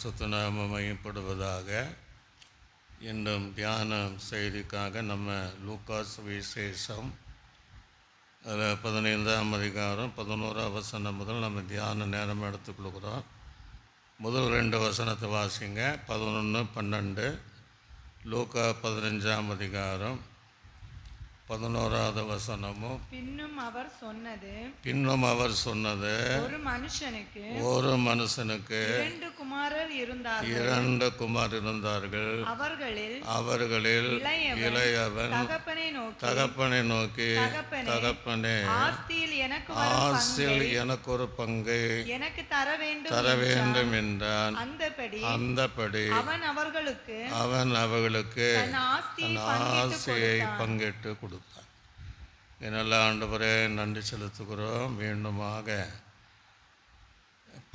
பரிசுத்த நாமம் மையப்படுவதாக. இன்றும் தியான செய்திக்காக நம்ம லூக்காஸ் விசேஷம் அதில் 15ஆம் அதிகாரம் 11ஆம் வசனம் முதல் நம்ம தியான நேரம் எடுத்துக்கொள்கிறோம். முதல் 2 வசனத்தை வாசிங்க. 11, 12. லூக்கா 15ஆம் அதிகாரம் 11ஆவது வசனமும். பின்னும் அவர் சொன்னது ஒரு மனுஷனுக்கு 2 குமாரர் இருந்தார்கள். அவர்களில் இளையவன் தகப்பனை நோக்கி, தகப்பனே, ஆஸ்தியில் எனக்கு ஒரு பங்கை எனக்கு தர வேண்டும் என்றான். அந்தபடி அவன் அவர்களுக்கு தன் ஆஸ்தியை பங்கிட்டு கொடுத்தான். நல்ல ஆண்டவரே, நன்றி செலுத்துகிறோம். மீண்டுமாக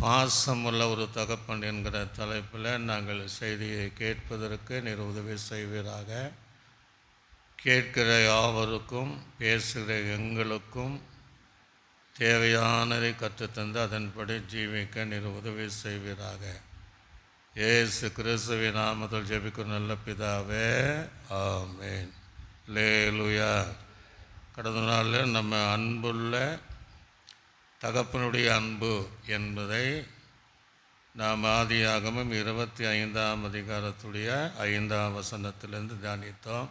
பாசமுள்ள ஒரு தகப்பன் என்கிற தலைப்பில் நாங்கள் செய்தியை கேட்பதற்கு நீர் உதவி செய்வீராக. கேட்கிற யாவருக்கும், பேசுகிற எங்களுக்கும் தேவையானதை கற்றுத்தந்து அதன்படி ஜீவிக்க நீர் உதவி செய்வீராக. இயேசு கிறிஸ்துவின் நாமத்தில் ஜெபிக்கும் நல்ல பிதாவே, ஆமென். அல்லேலூயா. கடந்த நாளில் நம்ம அன்புள்ள தகப்பனுடைய அன்பு என்பதை நாம் ஆதியாகமம் 25ஆம் அதிகாரத்துடைய 5ஆம் வசனத்திலிருந்து தியானித்தோம்.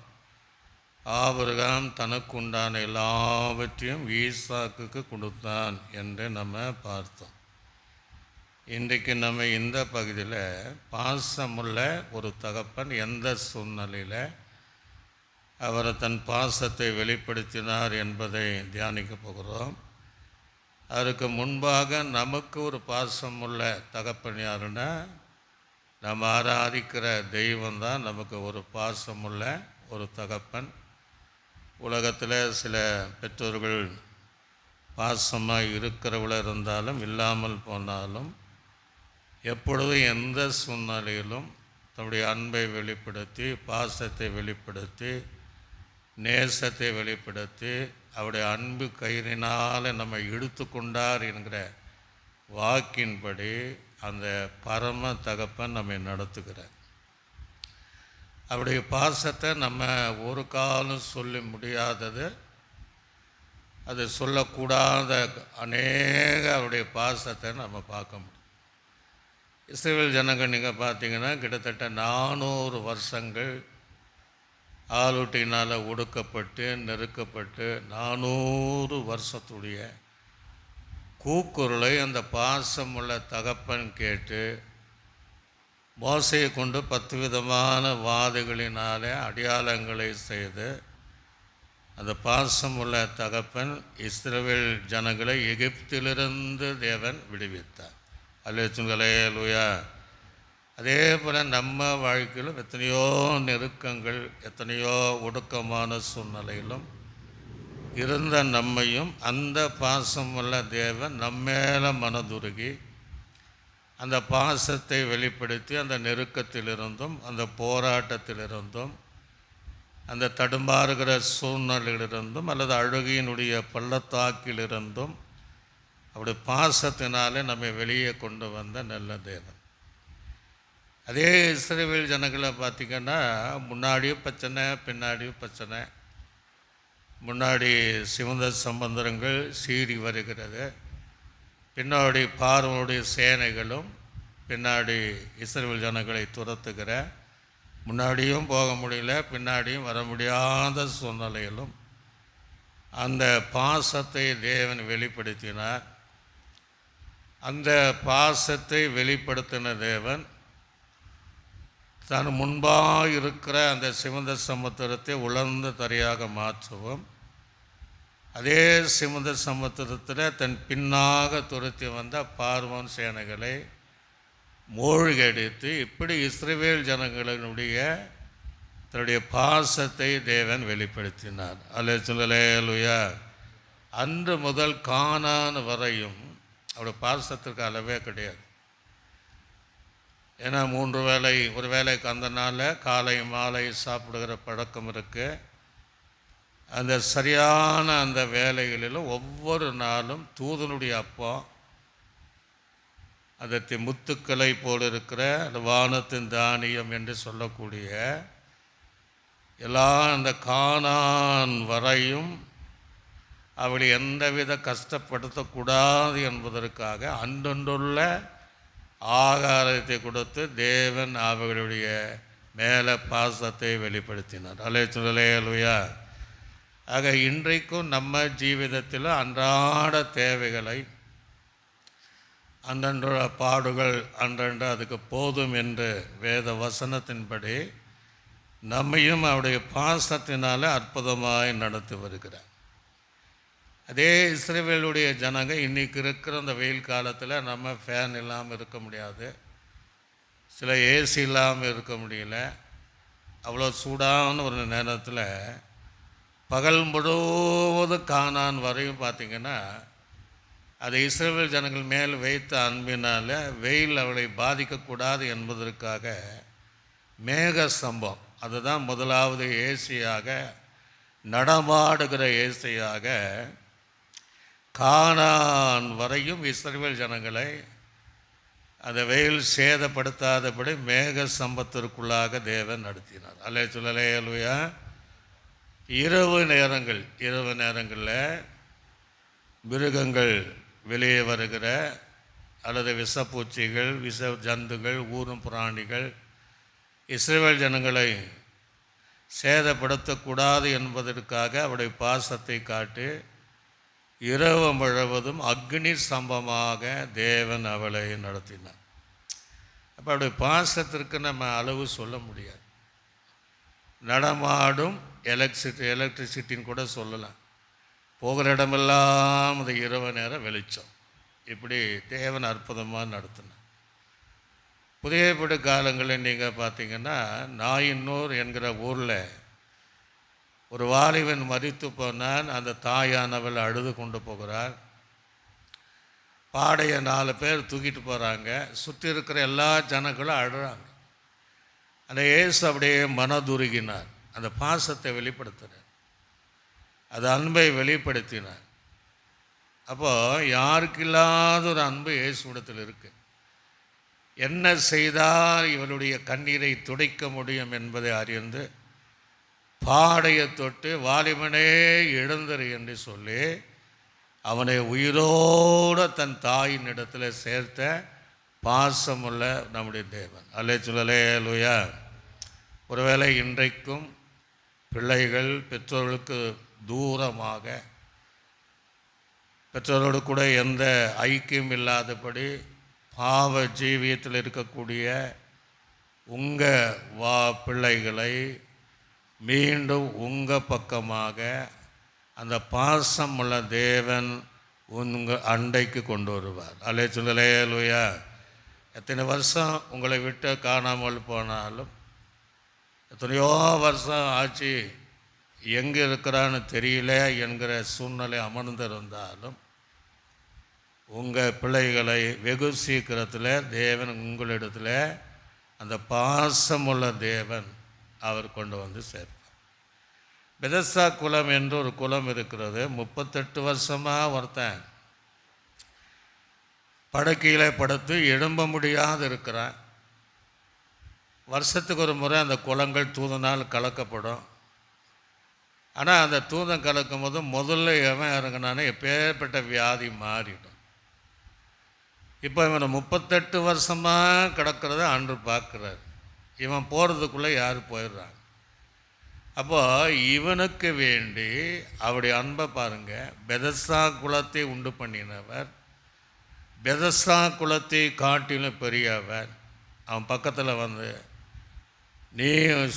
ஆபிரகாம் தனக்குண்டான எல்லாவற்றையும் ஈசாக்குக்கு கொடுத்தான் என்று நம்ம பார்த்தோம். இன்றைக்கு நம்ம இந்த பகுதியில் பாசமுள்ள ஒரு தகப்பன் எந்த சூழ்நிலையில் அவர் தன் பாசத்தை வெளிப்படுத்தினார் என்பதை தியானிக்க போகிறோம். அதற்கு முன்பாக நமக்கு ஒரு பாசமுள்ள தகப்பன் யாருன்னா, நம்ம ஆராதிக்கிற தெய்வம்தான் நமக்கு ஒரு பாசமுள்ள ஒரு தகப்பன். உலகத்தில் சில பெற்றோர்கள் பாசமாக இருக்கிறவள இருந்தாலும் இல்லாமல் போனாலும் எப்பொழுதும் எந்த சூழ்நிலையிலும் தன்னுடைய அன்பை வெளிப்படுத்தி, பாசத்தை வெளிப்படுத்தி, நேசத்தை வெளிப்படுத்தி, அவருடைய அன்பு கயிறினால் நம்ம இழுத்து கொண்டார் என்கிற வாக்கின்படி அந்த பரம தகப்பன் நம்மை நடத்துகிறார். அவருடைய பாசத்தை நம்ம ஒரு காலம் சொல்ல முடியாதது, அது சொல்லக்கூடாத அநேக அவருடைய பாசத்தை நம்ம பார்க்க முடியும். இஸ்ரவேல் ஜனங்கள் நீங்கள் பார்த்தீங்கன்னா கிட்டத்தட்ட 400 வருஷங்கள் ஆளுட்டினால் ஒடுக்கப்பட்டு நெருக்கப்பட்டு 400 வருஷத்துடைய கூக்குரலை அந்த பாசமுள்ள தகப்பன் கேட்டு மோசையை கொண்டு 10 விதமான வாதைகளினாலே அடையாளங்களை செய்து அந்த பாசமுள்ள தகப்பன் இஸ்ரவேல் ஜனங்களை எகிப்திலிருந்து தேவன் விடுவித்தார். அல்லேலூயா. அதே போல் நம்ம வாழ்க்கையிலும் எத்தனையோ நெருக்கங்கள், எத்தனையோ ஒடுக்கமான சூழ்நிலையிலும் இருந்த நம்மையும் அந்த பாசமுள்ள தேவன் நம்மேல மனதுருகி அந்த பாசத்தை வெளிப்படுத்தி அந்த நெருக்கத்திலிருந்தும் அந்த போராட்டத்திலிருந்தும் அந்த தடுமாறுகிற சூழ்நிலையிலிருந்தும் அல்லது அழுகையினுடைய பள்ளத்தாக்கிலிருந்தும் அவருடைய பாசத்தினாலே நம்மை வெளியே கொண்டு வந்த நல்ல தேவன். அதே இஸ்ரவேல் ஜனங்களை பார்த்திங்கன்னா முன்னாடியும் பிரச்சனை, பின்னாடியும் பிரச்சனை. முன்னாடி சிவந்த சம்பந்தங்கள் சீறி வருகிறது, பின்னாடி பார்வோனுடைய சேனைகளும் பின்னாடி இஸ்ரவேல் ஜனங்களை துரத்துகிற, முன்னாடியும் போக முடியல, பின்னாடியும் வர முடியாத சூழ்நிலையிலும் அந்த பாசத்தை தேவன் வெளிப்படுத்தினார். அந்த பாசத்தை வெளிப்படுத்தின தேவன் தான் முன்பாக இருக்கிற அந்த சிவந்த சமுத்திரத்தை உலர்ந்த தரையாக மாற்றவும், அதே சிவந்த சமுத்திரத்தில் தன் பின்னாக துரத்தி வந்த பார்வோன் சேனைகளை மூழ்கடித்து, இப்படி இஸ்ரவேல் ஜனங்களினுடைய தன்னுடைய பாசத்தை தேவன் வெளிப்படுத்தினார். அல்லேலூயா. அன்று முதல் கானான் வரையும் அவருடைய பாசத்திற்கு அளவே கிடையாது. ஏன்னா 3 வேளை, ஒரு வேளைக்கு அந்த நாளில் காலை மாலை சாப்பிடுகிற பழக்கம் இருக்குது. அந்த சரியான அந்த வேலைகளிலும் ஒவ்வொரு நாளும் தூதனுடைய அப்பா அதற்கு முத்துக்களை போல் இருக்கிற அந்த வானத்தின் தானியம் என்று சொல்லக்கூடிய எல்லா அந்த கானான் வரையும் அவளை எந்தவித கஷ்டப்படுத்தக்கூடாது என்பதற்காக அன்றொன்றுள்ள ஆகாரத்தை கொடுத்து தேவன் அவர்களுடைய மேலே பாசத்தை வெளிப்படுத்தினார். அல்லேலூயா. ஆக இன்றைக்கும் நம்ம ஜீவிதத்தில் அன்றாட தேவைகளை அன்றன்ற பாடுகள் அன்றன்று அதுக்கு போதும் என்று வேத வசனத்தின்படி நம்மையும் அவருடைய பாசத்தினால் அற்புதமாய் நடத்தி வருகிறார். அதே இஸ்ரவேலுடைய ஜனங்க இன்றைக்கி இருக்கிற அந்த வெயில் காலத்தில் நம்ம ஃபேன் இல்லாமல் இருக்க முடியாது, சில ஏசி இல்லாமல் இருக்க முடியல. அவ்வளோ சூடான ஒரு நேரத்தில் பகல் முழுவதும் கானான் வரையும் பார்த்திங்கன்னா அது இஸ்ரவேல் ஜனங்கள் மேல் வைத்த அன்பினால் வெயில் அவளை பாதிக்கக்கூடாது என்பதற்காக மேக ஸ்தம்பம், அதுதான் முதலாவது ஏசியாக, நடமாடுகிற ஏசியாக கானான் வரையும் இஸ்ரவேல் ஜனங்களை அந்த வெயில் சேதப்படுத்தாதபடி மேக ஸ்தம்பத்திற்குள்ளாக தேவன் நடத்தினார். அல்லேலூயா. இரவு நேரங்களில் மிருகங்கள் வெளியே வருகிற அல்லது விஷப்பூச்சிகள், விஷ ஜந்துகள், ஊரும் பிராணிகள் இஸ்ரவேல் ஜனங்களை சேதப்படுத்தக்கூடாது என்பதற்காக அவருடைய பாசத்தை காட்டி இரவு முழுவதும் அக்னி ஸ்தம்பமாக தேவன் அவளை நடத்தினார். அப்போ அவருடைய பாசத்திற்கு நம்ம அளவு சொல்ல முடியாது. நடமாடும் எலக்ட்ரிசிட்டின்னு கூட சொல்லலாம். போகிற இடமெல்லாம் அந்த இரவு நேரம் வெளிச்சம். இப்படி தேவன் அற்புதமாக நடத்தினார். புதிய ஏற்பாடு காலங்களில் நீங்கள் பார்த்தீங்கன்னா நாயின்னூர் என்கிற ஊரில் ஒரு வாலிபன் மரித்து போனால் அந்த தாயானவள் அழுது கொண்டு போகிறார். பாடையை 4 பேர் தூக்கிட்டு போகிறாங்க. சுற்றி இருக்கிற எல்லா ஜனங்களும் அழுறாங்க. அந்த இயேசு அப்படியே மனதுருகினார். அந்த பாசத்தை வெளிப்படுத்தினார், அது அன்பை வெளிப்படுத்தினார். அப்போது யாருக்கு இல்லாத ஒரு அன்பு இயேசுவிடத்தில் இருக்குது. என்ன செய்தால் இவருடைய கண்ணீரை துடைக்க முடியும் என்பதை அறிந்து பாடையை தொட்டு வாலிபனே எழுந்தரு என்று சொல்லி அவனை உயிரோடு தன் தாயின் இடத்துல சேர்த்த பாசமுள்ள நம்முடைய தேவன். அல்லேலூயா. ஒருவேளை இன்றைக்கும் பிள்ளைகள் பெற்றோர்களுக்கு தூரமாக, பெற்றோரோடு கூட எந்த ஐக்கியம் இல்லாதபடி பாவ ஜீவியத்தில் இருக்கக்கூடிய உங்கள் பிள்ளைகளை மீண்டும் உங்கள் பக்கமாக அந்த பாசமுள்ள தேவன் உங்கள் அண்டைக்கு கொண்டு வருவார். அல்லேலூயா. எத்தனை வருஷம் உங்களை விட்டு காணாமல் போனாலும், எத்தனையோ வருஷம் ஆச்சு எங்கே இருக்கிறான்னு தெரியல என்கிற சூழ்நிலை அமர்ந்திருந்தாலும் உங்கள் பிள்ளைகளை வெகு சீக்கிரத்தில் தேவன் உங்களிடத்தில் அந்த பாசமுள்ள தேவன் அவர் கொண்டு வந்து சேர்ப்பார். பெதஸ்தா குளம் என்று ஒரு குளம் இருக்கிறது. 38 வருஷமாக ஒருத்தன் படுக்கையில் படுத்து எழும்ப முடியாது இருக்கிறான். வருஷத்துக்கு ஒரு முறை அந்த குளங்கள் தூதனால் கலக்கப்படும். ஆனால் அந்த தூதம் கலக்கும் போது முதல்ல எவன் இறங்கினானே எப்பேற்பட்ட வியாதி மாறிடும். இப்போ இவனை 38 வருஷமாக கிடக்கிறத அன்று பார்க்குறாரு. இவன் போகிறதுக்குள்ளே யார் போயிடுறாங்க. அப்போது இவனுக்கு வேண்டி அவருடைய அன்பை பாருங்கள். பெதஸ்தா குலத்தை உண்டு பண்ணினவர், பெதஸ்தா குலத்தை காட்டிலும் பெரியவர். அவன் பக்கத்தில் வந்து நீ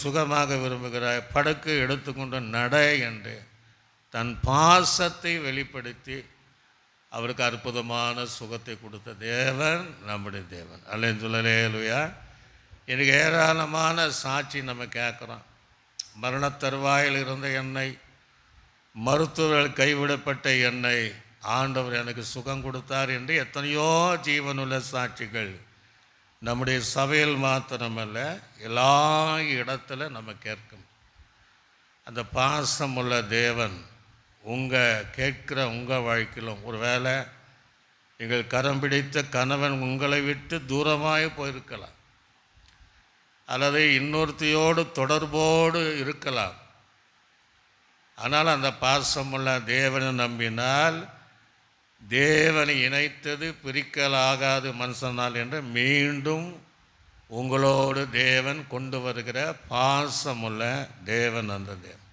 சுகமாக விரும்புகிறாய், படுக்கை எடுத்துக்கொண்டு நட என்று தன் பாசத்தை வெளிப்படுத்தி அவருக்கு அற்புதமான சுகத்தை கொடுத்த தேவன் நம்முடைய தேவன். அல்லேலூயா. எனக்கு ஏராளமான சாட்சி நம்ம கேட்குறோம். மரணத்தருவாயில் இருந்த என்னை, மருத்துவர்கள் கைவிடப்பட்ட என்னை ஆண்டவர் எனக்கு சுகம் கொடுத்தார் என்று எத்தனையோ ஜீவனுள்ள சாட்சிகள் நம்முடைய சபையில் மாத்திரமல்ல எல்லா இடத்துல நம்ம கேட்கும். அந்த பாசமுள்ள தேவன் உங்கள் கேட்குற உங்கள் வாழ்க்கையிலும், ஒரு வேளை நீங்கள் கரம் பிடித்த கணவன் உங்களை விட்டு தூரமாய் போயிருக்கலாம், அல்லது இன்னொருத்தையோடு தொடர்போடு இருக்கலாம். ஆனால் அந்த பாசமுள்ள தேவனை நம்பினால் தேவனை இணைத்தது பிரிக்கலாகாது மனுஷனால் என்று மீண்டும் உங்களோடு தேவன் கொண்டு வருகிற பாசமுள்ள தேவன் அந்த தேவன்.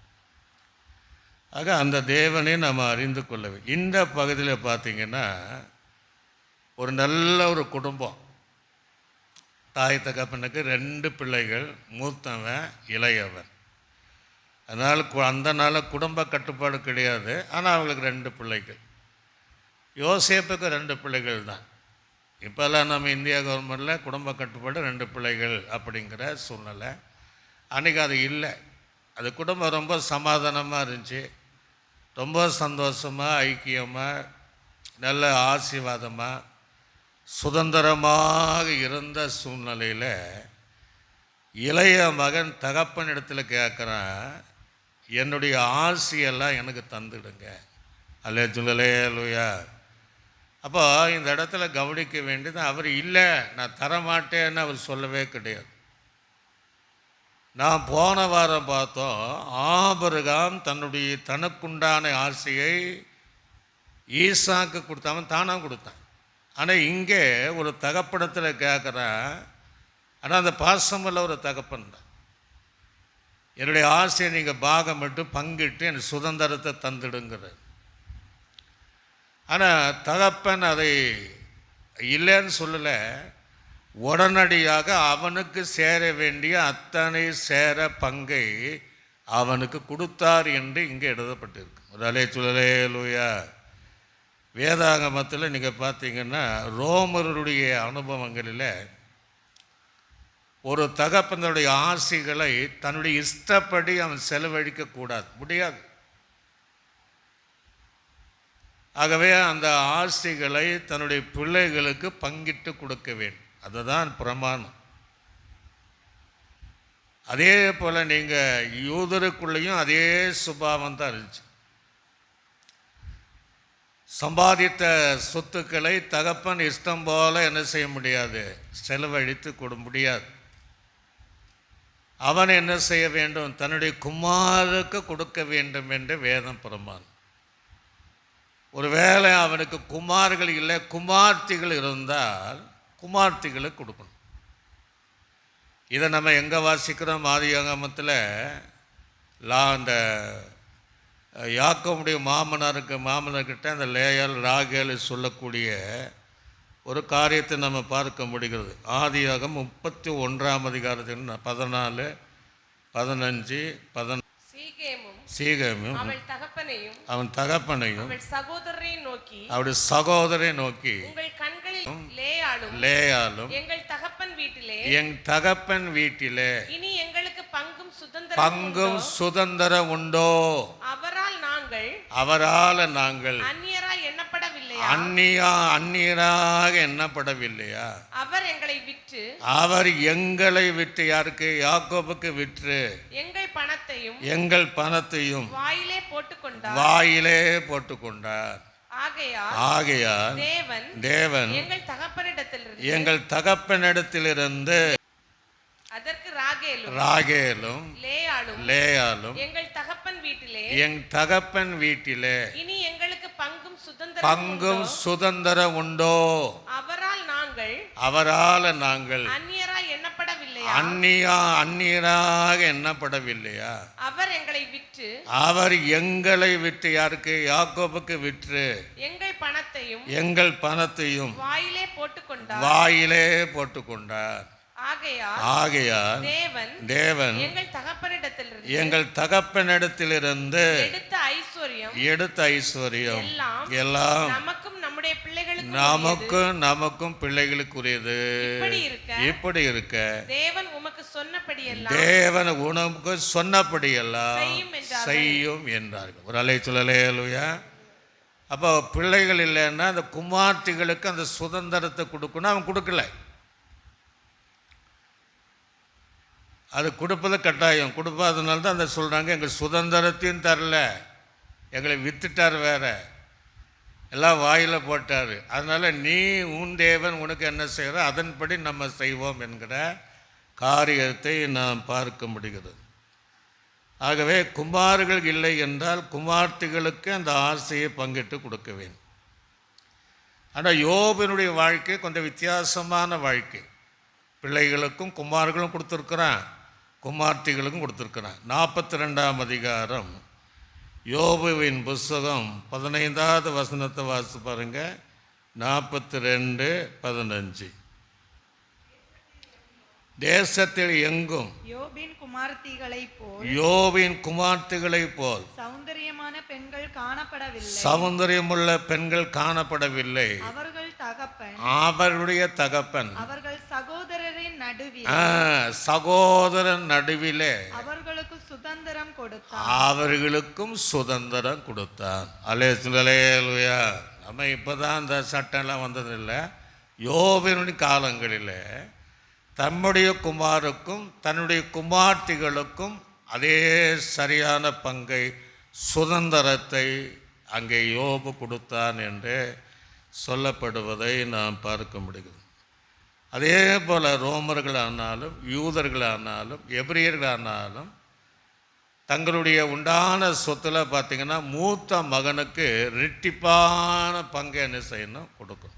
ஆக அந்த தேவனை நம்ம அறிந்து கொள்ள வேண்டும். இந்த பகுதியில் பார்த்திங்கன்னா ஒரு நல்ல ஒரு குடும்பம், தாய் தகப்பனுக்கு 2 பிள்ளைகள், மூத்தவன் இளையவன். அதனால் அந்த நாளில் குடும்ப கட்டுப்பாடு கிடையாது. ஆனால் அவங்களுக்கு 2 பிள்ளைகள். யோசேப்புக்கு 2 பிள்ளைகள் தான். இப்போல்லாம் நம்ம இந்தியா கவர்மெண்ட்டில் குடும்ப கட்டுப்பாடு 2 பிள்ளைகள் அப்படிங்கிற சூழ்நிலை. அன்றைக்கி அது இல்லை. அது குடும்பம் ரொம்ப சமாதானமாக இருந்துச்சு, ரொம்ப சந்தோஷமாக, ஐக்கியமாக, நல்ல ஆசீர்வாதமாக, சுதந்திரமாக இருந்த சூழ்நிலையில் இளைய மகன் தகப்பனிடத்தில் கேட்குறான், என்னுடைய ஆசையெல்லாம் எனக்கு தந்துடுங்க. அல்லேலூயா. அப்போ இந்த இடத்துல கவனிக்க வேண்டியது, அவர் இல்லை நான் தரமாட்டேன்னு அவர் சொல்லவே கிடையாது. நான் போன வாரம் பார்த்தோம், ஆபிரகாம் தனக்குண்டான ஆசையை ஈசாக்கு கொடுத்தவன் தானாக கொடுத்தான். ஆனால் இங்கே ஒரு தகப்படத்தில் கேட்குறான். ஆனால் அந்த பாசமுள்ள ஒரு தகப்பன் தான். என்னுடைய ஆசையை நீங்கள் பாகமிட்டு பங்கிட்டு என் சுதந்திரத்தை தந்துடுங்கிறது. ஆனால் தகப்பன் அதை இல்லைன்னு சொல்லலை, உடனடியாக அவனுக்கு சேர வேண்டிய அத்தனை சேர பங்கை அவனுக்கு கொடுத்தார் என்று இங்கே எழுதப்பட்டிருக்கு. அல்லேலூயா. வேதாகமத்தில் நீங்கள் பார்த்தீங்கன்னா ரோமருடைய அனுபவங்களில் ஒரு தகப்பனுடைய ஆசைகளை தன்னுடைய இஷ்டப்படி அவன் செலவழிக்கக்கூடாது, முடியாது. ஆகவே அந்த ஆசைகளை தன்னுடைய பிள்ளைகளுக்கு பங்கிட்டு கொடுக்க வேண்டும். அதுதான் பிரமாணம். அதே போல் நீங்கள் யூதருக்குள்ளேயும் அதே சுபாவம் தான் இருந்துச்சு. சம்பாதித்த சொத்துக்களை தகப்பன் இஷ்டம் போல என்ன செய்ய முடியாது, செலவழித்து கொட முடியாது. அவன் என்ன செய்ய வேண்டும், தன்னுடைய குமாருக்கு கொடுக்க வேண்டும் என்று வேதம் பிரமாணம். ஒருவேளை அவனுக்கு குமார்கள் இல்லை, குமார்த்திகள் இருந்தால் குமார்த்திகளுக்கு கொடுக்கணும். இதை நம்ம எங்கே வாசிக்கிறோம், ஆதியாகமத்தில் அந்த யாக்கோபுடைய மாமனார்கிட்ட அந்த லேயால் ராகேல் சொல்லக்கூடிய ஒரு காரியத்தை நம்ம பார்க்க முடிகிறது. ஆதியாகம் 31ஆம் அதிகாரத்தில் 14, 15, 16 சீகேமும் அவன் தகப்பனையும் அவருடைய சகோதரை நோக்கி லேயாலும் என் தகப்பன் வீட்டிலே இனி எங்களுக்கு பங்கும் சுதந்திரம் உண்டோ, அவரால் நாங்கள் அந்நியராக எண்ணப்படவில்லையா? அவர் எங்களை விட்டு யாருக்கு, யாக்கோபுக்கு விற்று எங்கள் பணத்தையும் வாயிலே போட்டுக்கொண்டார். ஆகையால் தேவன் எங்கள் தகப்பனிடத்திலிருந்து அதற்கு ராகேலும் லேயாலும் என் தகப்பன் வீட்டிலே இனி எங்களுக்கு பங்கும் சுதந்திரம் உண்டோ, அவரால் நாங்கள் அந்நியராக எண்ணப்படவில்லையா? அவர் எங்களை விட்டு யாருக்கு, யாக்கோபுக்கு விற்று எங்கள் பணத்தையும் வாயிலே போட்டுக்கொண்டார். ஆகையால் தேவன் எங்கள் தகப்பனிடத்திலிருந்து எடுத்த ஐஸ்வர்யம் எல்லாம் நமக்கும் பிள்ளைகளுக்குரியது. இப்படி இருக்க தேவன் உமக்கு சொன்னபடியெல்லாம் செய்யும் என்றார்கள். ஒரு அல்லேலூயா. அப்போ பிள்ளைகள் இல்லைன்னா அந்த குமார்த்திகளுக்கு அந்த சுதந்திரத்தை கொடுக்கணும், அவன் கொடுக்கல. அது கொடுப்பது கட்டாயம், கொடுப்பாதனால தான் அந்த சொல்கிறாங்க, எங்கள் சுதந்திரத்தையும் தரல, எங்களை வித்துட்டார் வேற. எல்லாம் வாயில் போட்டார். அதனால் நீ உன் தேவன் உனக்கு என்ன செய்கிற அதன்படி நம்ம செய்வோம் என்கிற காரியத்தை நாம் பார்க்க முடிகிறது. ஆகவே குமார்கள் இல்லை என்றால் குமார்த்திகளுக்கு அந்த ஆசையை பங்கிட்டு கொடுக்க வேண்டும். ஆனால் யோபினுடைய வாழ்க்கை கொஞ்சம் வித்தியாசமான வாழ்க்கை. பிள்ளைகளுக்கும் குமார்களும் கொடுத்துருக்குறான், குமார்த்திகளுக்கும் கொடுத்துருக்குறான். 42ஆம் அதிகாரம் யோபுவின் புஸ்தகம் 15வது வசனத்தை வாசித்து பாருங்க. 42:15. தேசத்தில் எங்கும் யோபின் குமார்த்திகளைப் போல் சௌந்தரியமான பெண்கள் காணப்படவில்லை, சௌந்தரியமுள்ள பெண்கள் காணப்படவில்லை. அவருடைய தகப்பன் அவர்கள் சகோதரரின் நடுவிலே அவர்களுக்கும் சுதந்திரம் கொடுத்தான். அல்லேலூயா. நம்ம இப்போதான் அந்த சட்டம்லாம் வந்ததில்லை. யோபினுடைய காலங்களில் தம்முடைய குமாருக்கும் தன்னுடைய குமார்த்திகளுக்கும் அதே சரியான பங்கை, சுதந்திரத்தை அங்கே யோபு கொடுத்தான் என்று சொல்லப்படுவதை நாம் பார்க்க முடிகிறது. அதே போல் ரோமர்களானாலும் யூதர்களானாலும் எபிரியர்களானாலும் தங்களுடைய உண்டான சொத்தில் பார்த்திங்கன்னா மூத்த மகனுக்கு ரெட்டிப்பான பங்கை என்ன செய்யணும், கொடுக்கணும்.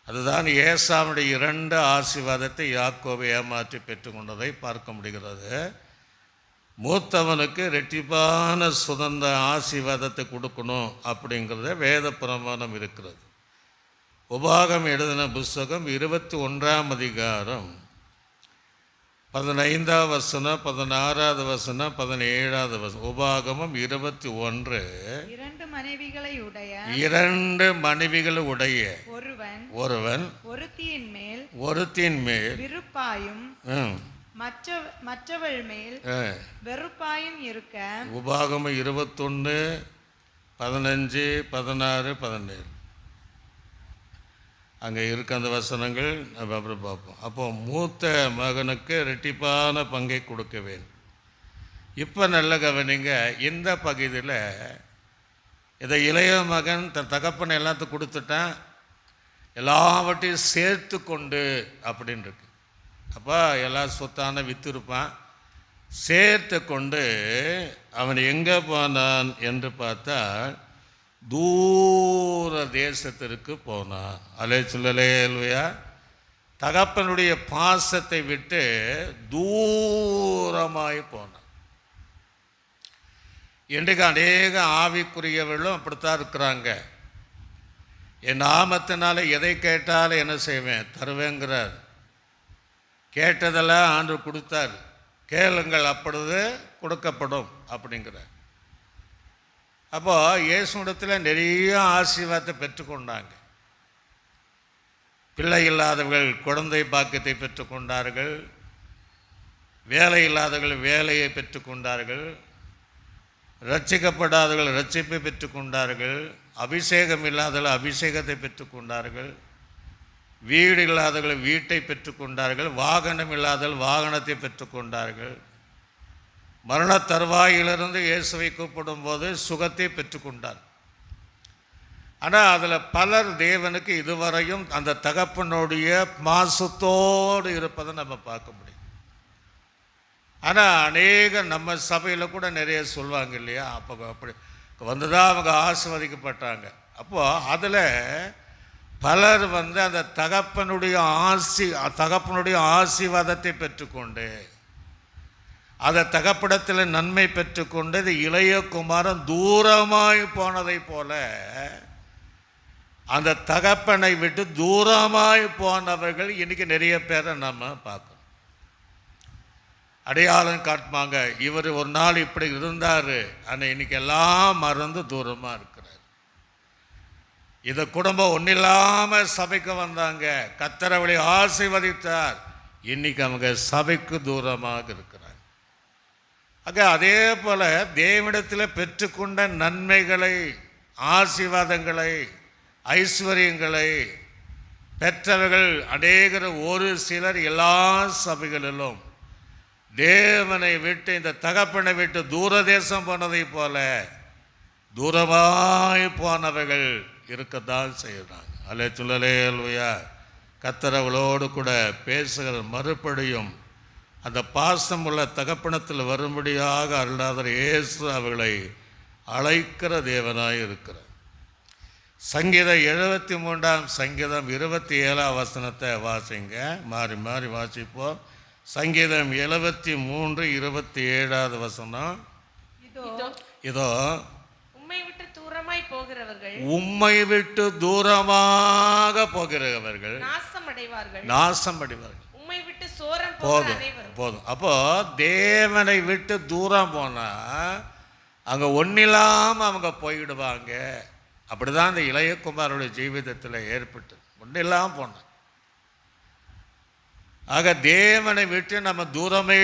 அதுதான் ஏசாவுடைய 2 ஆசீர்வாதத்தை யாக்கோபு ஏமாற்றி பெற்றுக்கொண்டதை பார்க்க முடிகிறது. மூத்தவனுக்கு ரெட்டிப்பான சுதந்திர ஆசீர்வாதத்தை கொடுக்கணும் அப்படிங்கிறத வேத பிரமாணம் இருக்கிறது. உபாகம் எழுதின புஸ்தகம் 21ஆம் அதிகாரம் 15ஆவது வசனம், 16வது வசனம், 17வது வசனம். உபாகமம் 21. 2 மனைவிகளுடைய ஒருவன் ஒருத்தியின் மேல் விருப்பாயும் மற்றவள் மேல் வெறுப்பாயும் இருக்க. உபாகமம் 21, 15, 16, 17 அங்கே இருக்க அந்த வசனங்கள் அப்புறம் பார்ப்போம். அப்போ மூத்த மகனுக்கு ரெட்டிப்பான பங்கை கொடுக்க வேண்டும். இப்போ நல்ல கவனிங்க, இந்த பகுதியில் இதை இளைய மகன் தன் தகப்பனை எல்லாத்துக்கும் கொடுத்துட்டான், எல்லாவற்றையும் சேர்த்து கொண்டு அப்படின்னு இருக்கு. அப்போ எல்லா சொத்தான விற்றுருப்பான். சேர்த்து கொண்டு அவன் எங்கே போனான் என்று பார்த்தால் தூர தேசத்திற்கு போனான். அல்லேலூயா. தகப்பனுடைய பாசத்தை விட்டு தூரமாய் போனான். இன்றைக்கு அநேக ஆவிக்குரியவர்களும் அப்படித்தான் இருக்கிறாங்க. என் நாமத்தினால எதை கேட்டாலும் என்ன செய்வேன், தருவேங்கிறார். கேட்டதெல்லாம் ஆண்டவர் கொடுத்தார். கேளுங்கள் அப்பொழுது கொடுக்கப்படும் அப்படிங்கிறார். அப்போ இயேசுவிடத்தில் நிறைய ஆசீர்வாதத்தை பெற்றுக்கொண்டாங்க. பிள்ளை இல்லாதவர்கள் குழந்தை பாக்கியத்தை பெற்றுக்கொண்டார்கள், வேலை இல்லாதவர்கள் வேலையை பெற்றுக்கொண்டார்கள், ரட்சிக்கப்படாதவர்கள் ரட்சிப்பை பெற்றுக்கொண்டார்கள், அபிஷேகம் இல்லாதவர்கள் அபிஷேகத்தை பெற்றுக்கொண்டார்கள், வீடு இல்லாதவர்கள் வீட்டை பெற்றுக்கொண்டார்கள், வாகனம் இல்லாதவர்கள் வாகனத்தை பெற்றுக்கொண்டார்கள். மரண தருவாயிலிருந்து இயேசுவை கூப்பிடும்போது சுகத்தை பெற்றுக்கொண்டார். ஆனால் அதில் பலர் தேவனுக்கு இதுவரையும் அந்த தகப்பனுடைய மாசத்தோடு இருப்பதை நம்ம பார்க்க முடியும். ஆனால் அநேக நம்ம சபையில் கூட நிறைய சொல்லுவாங்க இல்லையா, அப்போ அப்படி வந்துதான் அவங்க ஆசீர்வதிக்கப்பட்டாங்க. அப்போது அதில் பலர் அந்த தகப்பனுடைய ஆசீர்வாதத்தை பெற்றுக்கொண்டு அதை தகப்படத்தில் நன்மை பெற்றுக்கொண்டு இது இளைய குமாரன் தூரமாய் போனதை போல அந்த தகப்பனை விட்டு தூரமாய் போனவர்கள் இன்னைக்கு நிறைய பேரை நம்ம பார்க்கணும். அடையாளம் காட்டுவாங்க, இவர் ஒரு நாள் இப்படி இருந்தார், ஆனால் இன்னைக்கு எல்லாம் மறந்து தூரமாக இருக்கிறார். இந்த குடும்பம் ஒன்றில்லாமல் சபைக்கு வந்தாங்க, கர்த்தர் அவளை ஆசீர்வதித்தார், இன்னைக்கு அவங்க சபைக்கு தூரமாக இருக்கிறார். அதே போல தேவனிடத்தில் பெற்றுக்கொண்ட நன்மைகளை, ஆசீர்வாதங்களை, ஐஸ்வர்யங்களை பெற்றவர்கள் அநேகர், ஒரு சிலர் எல்லா சபைகளிலும் தேவனை விட்டு இந்த தகப்பனை விட்டு தூரதேசம் போனதை போல தூரமாய் போனவைகள் இருக்கத்தான் செய்கிறாங்க. அல்லேலூயா. கர்த்தர் அவளோடு கூட பேசுகிற மறுபடியும் அந்த பாசம் உள்ள தகப்பனத்தில் வரும்படியாக அருளாதர் இயேசு அவர்களை அழைக்கிற தேவனாய் இருக்கிறார். சங்கீதம் 73 சங்கீதம் 27 வசனத்தை வாசிங்க. மாறி மாறி வாசிப்போம். சங்கீதம் 73 27 வசனம். இதோ உம்மை விட்டு தூரமாய் போகிறவர்கள், உம்மை விட்டு தூரமாக போகிறவர்கள் நாசமடைவார்கள். உம்மை விட்டு சோரம் போதும் போதும். அப்போ தேவனை விட்டு தூரம் போனா அங்க ஒன்னில்லாம அவங்க போயிடுவாங்க. அப்படிதான் இந்த இளையகுமாரோடைய ஜீவிதத்தில் ஏற்பட்டு ஒன்னில்லாம போனாங்க. ஆக தேவனை விட்டு நம்ம தூரமே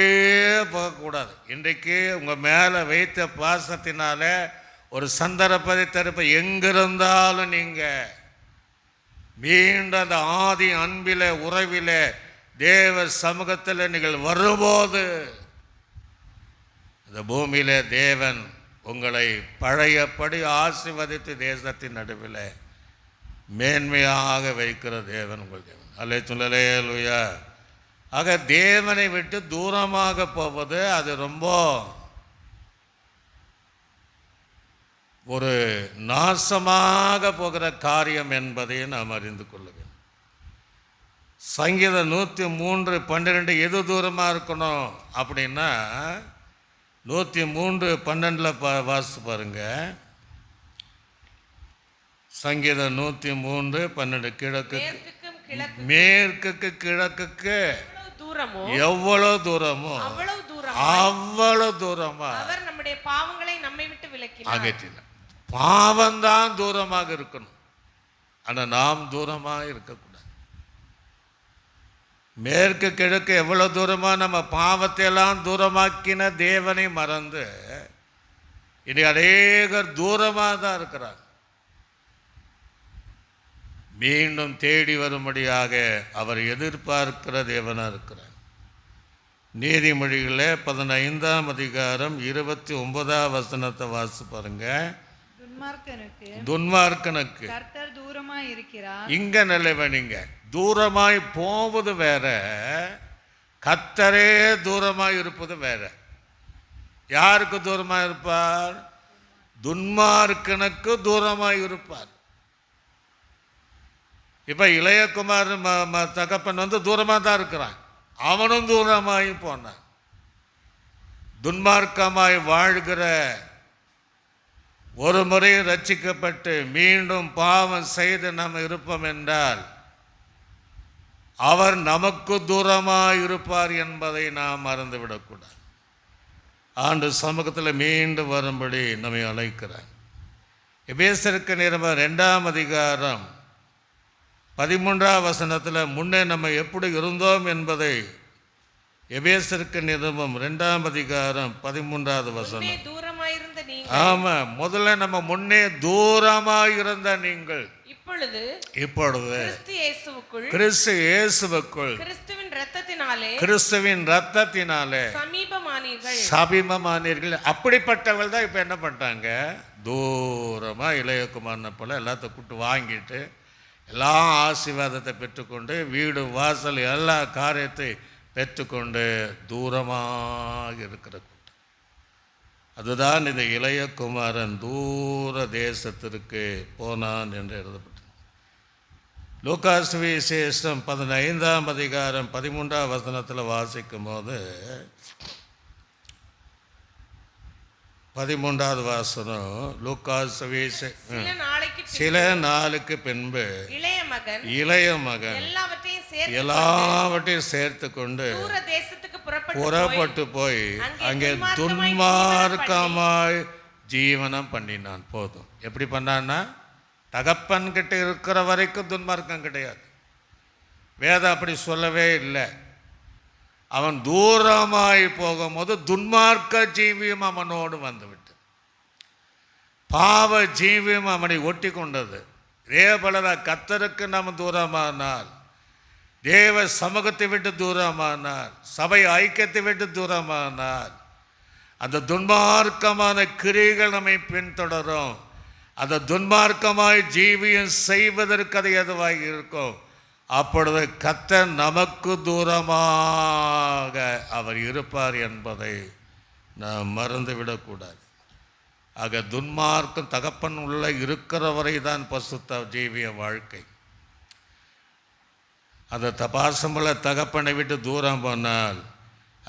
போகக்கூடாது. இன்றைக்கு உங்கள் மேலே வைத்த பாசத்தினால ஒரு சந்தர்ப்பத்தை தருப்ப எங்கிருந்தாலும் நீங்கள் மீண்டும் அந்த ஆதி அன்பில் உறவில் தேவ சமூகத்தில் நீங்கள் வரும்போது இந்த பூமியில் தேவன் உங்களை பழையபடி ஆசீர்வதித்து தேசத்தின் நடுவில் மேன்மையாக வைக்கிற தேவன் உங்கள் தேவன். அல்லேலூயா. ஆக தேவனை விட்டு தூரமாக போவது அது ரொம்ப ஒரு நாசமாக போகிற காரியம் என்பதை நாம் அறிந்து கொள்ள வேண்டும். சங்கீதம் 103:12 எது தூரமாக இருக்கணும் அப்படின்னா 103:12 வாசித்து பாருங்க. சங்கீதம் 103:12 மேற்குக்கு கிழக்குக்கு எவ்வளவு தூரமோ அவ்வளவு தூரமா அவர் நம்முடைய பாவங்களை நம்மை விட்டு விலக்கினார். பாவம்தான் தூரமாக இருக்கணும், ஆனா நாம் தூரமாக இருக்கக்கூடாது. மேற்கு கிழக்கு எவ்வளவு தூரமா நம்ம பாவத்தை எல்லாம் தூரமாக்கின தேவனை மறந்து இனி அநேகர் தூரமாக தான் இருக்கிறார். மீண்டும் தேடி வரும்படியாக அவர் எதிர்பார்க்கிற தேவனாக இருக்கிறார். நீதிமொழிகளில் 15:29 வசனத்தை வாசி பாருங்க. துன்மார்க்கனுக்கு கர்த்தர் தூரமாய் இருக்கிறார். இங்க நிலைவனிங்க தூரமாய் போவது வேற, கர்த்தரே தூரமாய் இருப்பது வேற. யாருக்கு தூரமாய் இருப்பார்? துன்மார்க்கனுக்கு தூரமாய் இருப்பார். இப்போ இளையகுமார் தகப்பன் தூரமாக தான் இருக்கிறான், அவனும் தூரமாகி போனான். துன்மார்க்கமாய் வாழ்கிற ஒரு முறை ரட்சிக்கப்பட்டு மீண்டும் பாவம் செய்து நாம் இருப்போம் என்றால் அவர் நமக்கு தூரமாக இருப்பார் என்பதை நாம் மறந்துவிடக்கூடாது. ஆண்டு சமூகத்தில் மீண்டும் வரும்படி நம்மை அழைக்கிறார். எபேசியருக்கு நிருபம் 2:13 வசனத்தில் முன்னே நம்ம எப்படி இருந்தோம் என்பதை எபேசியருக்கு நிருபம் 2:13 வசனம். ஆமா, முதல்ல நம்ம முன்னே தூரமாக இருந்த நீங்கள் இப்பொழுது கிறிஸ்து இயேசுவுக்குள் கிறிஸ்துவின் இரத்தத்தினாலே சமீபமானீர்கள். அப்படிப்பட்டவள் தான் இப்போ என்ன பண்ணிட்டாங்க? தூரமா இளையகுமாரனை போல எல்லாத்தையும் கூட்டு வாங்கிட்டு எல்லா ஆசீர்வாதத்தை பெற்றுக்கொண்டு வீடு வாசல் எல்லா காரியத்தை பெற்றுக்கொண்டு தூரமாக இருக்கிற கூட்டம். அதுதான் இந்த இளையகுமாரன் தூர தேசத்திற்கு போனான் என்று எழுதப்பட்டது. லூக்கா சுவிசேஷம் 15:13 வசனத்தில் வாசிக்கும் போது 13 வசனம். லூக்கா சுவிசேஷம் சில நாளுக்கு பின்பு இளைய மகன் எல்லாவற்றையும் சேர்த்து கொண்டு புறப்பட்டு போய் அங்கே துன்மார்க்கமாய் ஜீவனம் பண்ணினான். போதும். எப்படி பண்ணான்னா, தகப்பன்கிட்ட இருக்கிற வரைக்கும் துன்மார்க்கம் கிடையாது. வேதம் அப்படி சொல்லவே இல்லை. அவன் தூரமாய் போகும்போது துன்மார்க்க ஜீவியம் அவனோடு வந்துவிட்டு பாவ ஜீவியம் அவனை ஒட்டி கொண்டது. இதே போலதான் கர்த்தருக்கு நாம் தூரமானால், தேவ சமூகத்தை விட்டு தூரமானால், சபை ஐக்கியத்தை விட்டு தூரமானால், அந்த துன்மார்க்கமான கிரியைகள் நம்மை பின்தொடரும். அந்த துன்மார்க்கமாய் ஜீவியம் செய்வதற்கு அது எதுவாக இருக்கும். அப்பொழுது கர்த்தர் நமக்கு தூரமாக அவர் இருப்பார் என்பதை நாம் மறந்துவிடக்கூடாது. ஆக துன்மார்க்கம் தகப்பன் உள்ள இருக்கிறவரை தான் பசுத்த ஜீவிய வாழ்க்கை. அந்த பாசமுள்ள தகப்பனை விட்டு தூரம் போனால்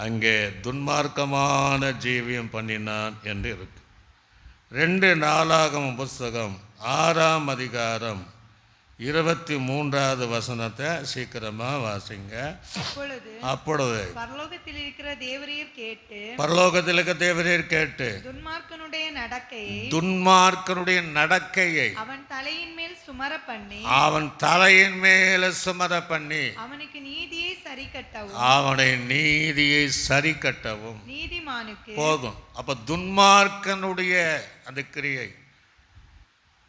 அங்கே துன்மார்க்கமான ஜீவியம் பண்ணினான் என்று இருக்கு. 2 நாளாகமம் புஸ்தகம் 6ஆம் அதிகாரம் 23வது வசனத்தை சீக்கிரமா வாசிங்க. அப்பொழுது பரலோகத்தில் இருக்கிற தேவரீர் கேட்டு துன்மார்க்கனுடைய நடக்கையை அவன் தலையின் மேல் சுமர பண்ணி அவனுக்கு நீதியை சரி கட்டவும் நீதிமானுக்கு போதும். அப்ப துன்மார்க்கனுடைய அந்த கிரியை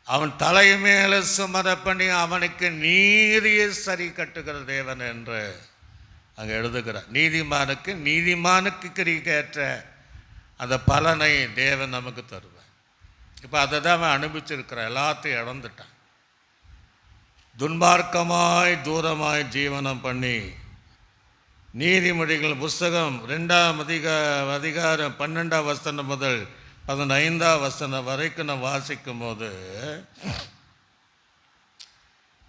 அவன் தலை மேல சுமர பண்ணி அவனுக்கு நீதியை சரி கட்டுகிற தேவன் என்று அங்கே எழுதுகிறார். நீதிமானுக்கு கிரிக்கேற்ற அந்த பலனை தேவன் நமக்கு தருவார். இப்போ அதை தான் அவன் அனுபவிச்சிருக்கிறான். எல்லாத்தையும் இழந்துட்டான். துன்மார்க்கமாய் தூரமாய் ஜீவனம் பண்ணி நீதிமொழிகள் புஸ்தகம் 2ஆம் அதிகாரம் 12ஆம் வசனம் முதல் 15ஆம் வசனம் வரைக்கும் நான் வாசிக்கும் போது